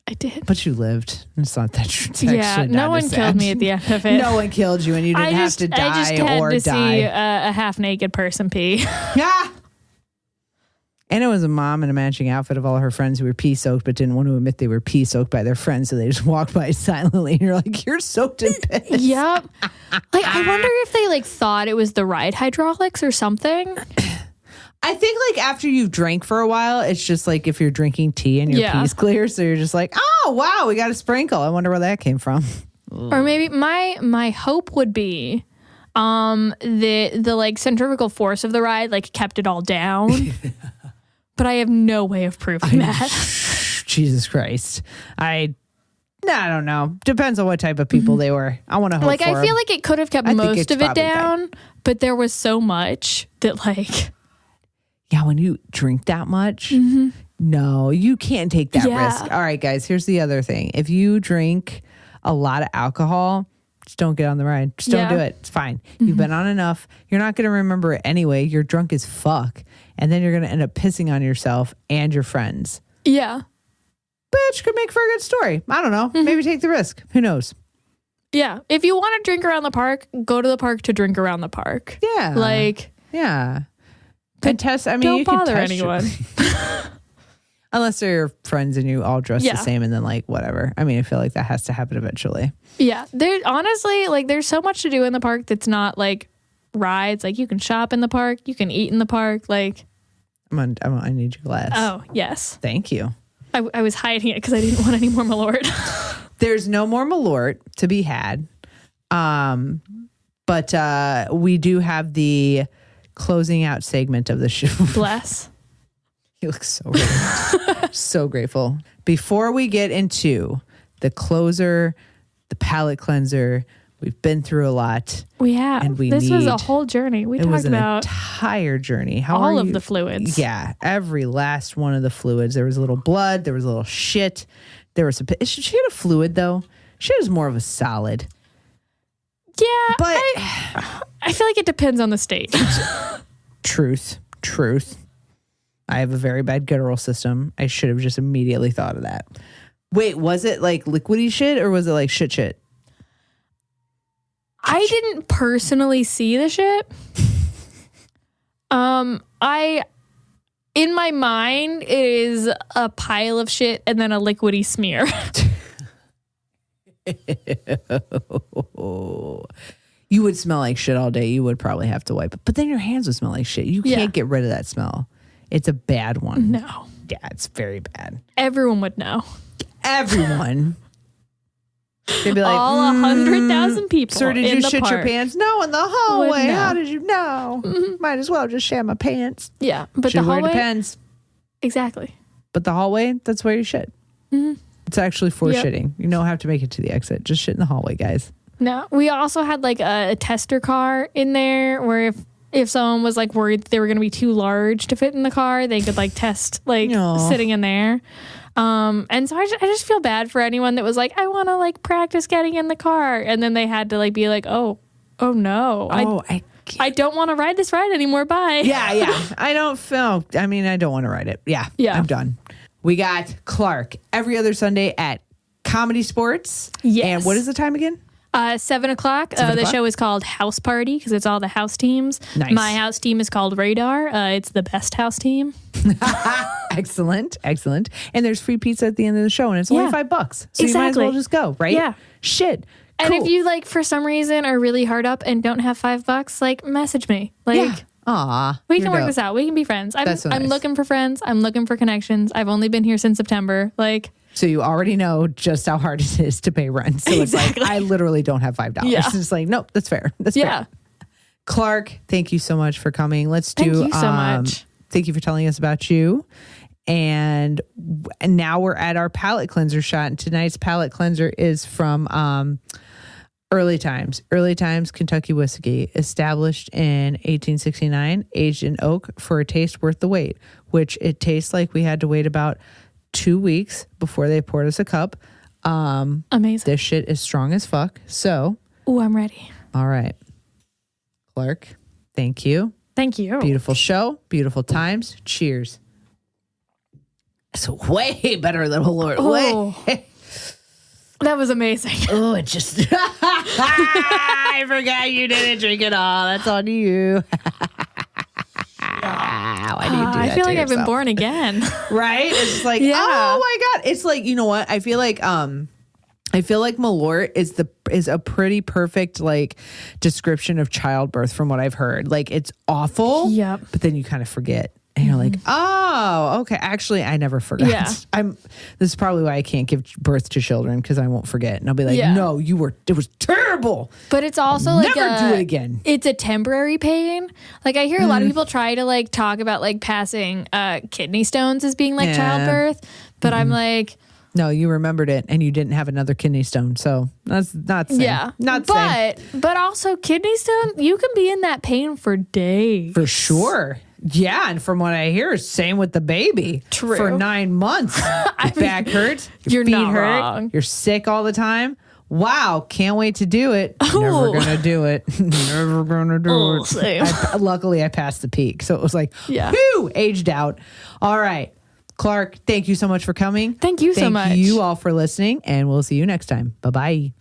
[SPEAKER 2] I did,
[SPEAKER 1] but you lived. It's not that.
[SPEAKER 2] Yeah, no one killed me at the end of it.
[SPEAKER 1] No one killed you, and you didn't have to die or die. I just had to see
[SPEAKER 2] a half naked person pee.
[SPEAKER 1] Yeah. And it was a mom in a matching outfit of all her friends who were pee soaked but didn't want to admit they were pee soaked by their friends, so they just walked by silently. And you're like, you're soaked in piss.
[SPEAKER 2] Yep. Like, I wonder if they like thought it was the ride hydraulics or something.
[SPEAKER 1] I think like after you've drank for a while, it's just like if you're drinking tea and your pee's clear, so you're just like, oh wow, we got a sprinkle. I wonder where that came from.
[SPEAKER 2] Or maybe my hope would be the like centrifugal force of the ride like kept it all down. But I have no way of proving that.
[SPEAKER 1] Jesus Christ. I don't know. Depends on what type of people they were. I want to hope
[SPEAKER 2] like, I feel like it could have kept most of it down, but there was so much that like...
[SPEAKER 1] Yeah, when you drink that much, no, you can't take that risk. All right, guys, here's the other thing. If you drink a lot of alcohol, just don't get on the ride. Just don't do it. It's fine. You've been on enough. You're not going to remember it anyway. You're drunk as fuck. And then you're going to end up pissing on yourself and your friends.
[SPEAKER 2] Yeah.
[SPEAKER 1] Which could make for a good story. I don't know. Maybe take the risk. Who knows?
[SPEAKER 2] Yeah. If you want to drink around the park, go to the park to drink around the park.
[SPEAKER 1] Yeah.
[SPEAKER 2] Like.
[SPEAKER 1] Yeah. And test. I mean,
[SPEAKER 2] don't
[SPEAKER 1] you
[SPEAKER 2] bother
[SPEAKER 1] can test
[SPEAKER 2] anyone.
[SPEAKER 1] Unless they're your friends and you all dress the same and then like whatever. I mean, I feel like that has to happen eventually.
[SPEAKER 2] Yeah. There honestly, like there's so much to do in the park that's not like rides. Like you can shop in the park, you can eat in the park. Like
[SPEAKER 1] I need your glass.
[SPEAKER 2] Oh, yes.
[SPEAKER 1] Thank you.
[SPEAKER 2] I was hiding it because I didn't want any more Malort.
[SPEAKER 1] There's no more Malort to be had. But we do have the closing out segment of the show.
[SPEAKER 2] Bless.
[SPEAKER 1] You look so grateful. So grateful. Before we get into the closer, the palate cleanser, we've been through a lot.
[SPEAKER 2] We have.
[SPEAKER 1] And
[SPEAKER 2] this was a whole journey. We talked about
[SPEAKER 1] an entire journey.
[SPEAKER 2] all of the fluids.
[SPEAKER 1] Yeah, every last one of the fluids. There was a little blood. There was a little shit. There was she had a fluid though. She was more of a solid.
[SPEAKER 2] Yeah,
[SPEAKER 1] but
[SPEAKER 2] I feel like it depends on the state.
[SPEAKER 1] Truth. I have a very bad guttural system. I should have just immediately thought of that. Wait, was it like liquidy shit or was it like shit?
[SPEAKER 2] I didn't personally see the shit. It in my mind, it is a pile of shit and then a liquidy smear.
[SPEAKER 1] You would smell like shit all day. You would probably have to wipe it. But then your hands would smell like shit. You can't get rid of that smell. It's a bad one.
[SPEAKER 2] No.
[SPEAKER 1] Yeah, it's very bad.
[SPEAKER 2] Everyone would know.
[SPEAKER 1] Everyone. They'd be like,
[SPEAKER 2] all 100,000 people.
[SPEAKER 1] Sir, did you shit
[SPEAKER 2] park.
[SPEAKER 1] your pants? No, in the hallway.
[SPEAKER 2] Know.
[SPEAKER 1] How did you know? Might as well just share my pants.
[SPEAKER 2] Yeah, but
[SPEAKER 1] Should
[SPEAKER 2] the
[SPEAKER 1] wear
[SPEAKER 2] hallway.
[SPEAKER 1] depends.
[SPEAKER 2] Exactly.
[SPEAKER 1] But the hallway, that's where you shit. It's actually for shitting. You don't have to make it to the exit. Just shit in the hallway, guys.
[SPEAKER 2] No, we also had like a tester car in there where if someone was like worried that they were going to be too large to fit in the car, they could like test like sitting in there. And so I just feel bad for anyone that was like, I want to like practice getting in the car. And then they had to like be like, oh no. I don't want to ride this ride anymore. Bye.
[SPEAKER 1] Yeah. I don't want to ride it. Yeah. I'm done. We got Clarke every other Sunday at Comedy Sports.
[SPEAKER 2] Yes.
[SPEAKER 1] And what is the time again?
[SPEAKER 2] 7 o'clock. The show is called House Party because it's all the house teams.
[SPEAKER 1] Nice.
[SPEAKER 2] My house team is called Radar. It's the best house team.
[SPEAKER 1] Excellent. And there's free pizza at the end of the show, and it's only $5. So you might as well just go, right?
[SPEAKER 2] Yeah.
[SPEAKER 1] Shit.
[SPEAKER 2] And
[SPEAKER 1] Cool.
[SPEAKER 2] if you like for some reason are really hard up and don't have $5, like message me. Like
[SPEAKER 1] Aw,
[SPEAKER 2] we can work this out. We can be friends. I'm
[SPEAKER 1] nice.
[SPEAKER 2] looking for friends. I'm looking for connections. I've only been here since September. Like,
[SPEAKER 1] so you already know just how hard it is to pay rent. So it's like, I literally don't have $5.
[SPEAKER 2] Yeah.
[SPEAKER 1] It's just like, nope, that's fair. That's fair. Clarke, thank you so much for coming.
[SPEAKER 2] Thank you so much.
[SPEAKER 1] Thank you for telling us about you. And now we're at our palate cleanser shot. And tonight's palate cleanser is from Early Times. Early Times Kentucky whiskey, established in 1869, aged in oak for a taste worth the wait, which it tastes like we had to wait about 2 weeks before they poured us a cup.
[SPEAKER 2] Amazing.
[SPEAKER 1] This shit is strong as fuck. So,
[SPEAKER 2] ooh, I'm ready.
[SPEAKER 1] all right. Clarke, thank you.
[SPEAKER 2] Thank you.
[SPEAKER 1] Beautiful show. Beautiful times. Cheers. It's way better than Malort.
[SPEAKER 2] Oh.
[SPEAKER 1] Way.
[SPEAKER 2] That was amazing.
[SPEAKER 1] Oh, it just... I forgot you didn't drink it all. That's on you. Why do you do that
[SPEAKER 2] I feel
[SPEAKER 1] to
[SPEAKER 2] like I've been
[SPEAKER 1] yourself?
[SPEAKER 2] born again.
[SPEAKER 1] Right? It's like,
[SPEAKER 2] Yeah.
[SPEAKER 1] oh my God. It's like, you know what? I feel like Malort is a pretty perfect like description of childbirth from what I've heard. Like it's awful.
[SPEAKER 2] Yep.
[SPEAKER 1] But then you kind of forget. And you're like, oh, okay. Actually, I never forgot.
[SPEAKER 2] Yeah.
[SPEAKER 1] This is probably why I can't give birth to children because I won't forget. And I'll be like, no, it was terrible.
[SPEAKER 2] But it's also like
[SPEAKER 1] never do it again.
[SPEAKER 2] It's a temporary pain. Like I hear a lot of people try to like talk about like passing kidney stones as being like childbirth. But I'm like,
[SPEAKER 1] no, you remembered it and you didn't have another kidney stone. So that's not the same.
[SPEAKER 2] yeah.
[SPEAKER 1] Not the same.
[SPEAKER 2] But also kidney stone, you can be in that pain for days.
[SPEAKER 1] For sure. Yeah, and from what I hear, same with the baby.
[SPEAKER 2] True.
[SPEAKER 1] For 9 months. Your back hurts. Your
[SPEAKER 2] you're
[SPEAKER 1] feet
[SPEAKER 2] not
[SPEAKER 1] hurt.
[SPEAKER 2] wrong.
[SPEAKER 1] You're sick all the time. Wow, can't wait to do it. Never gonna do it. Never gonna do it.
[SPEAKER 2] Same.
[SPEAKER 1] Luckily, I passed the peak. So it was like,
[SPEAKER 2] Yeah.
[SPEAKER 1] whew, aged out. All right. Clarke, thank you so much for coming.
[SPEAKER 2] Thank you so much.
[SPEAKER 1] Thank you all for listening, and we'll see you next time. Bye-bye.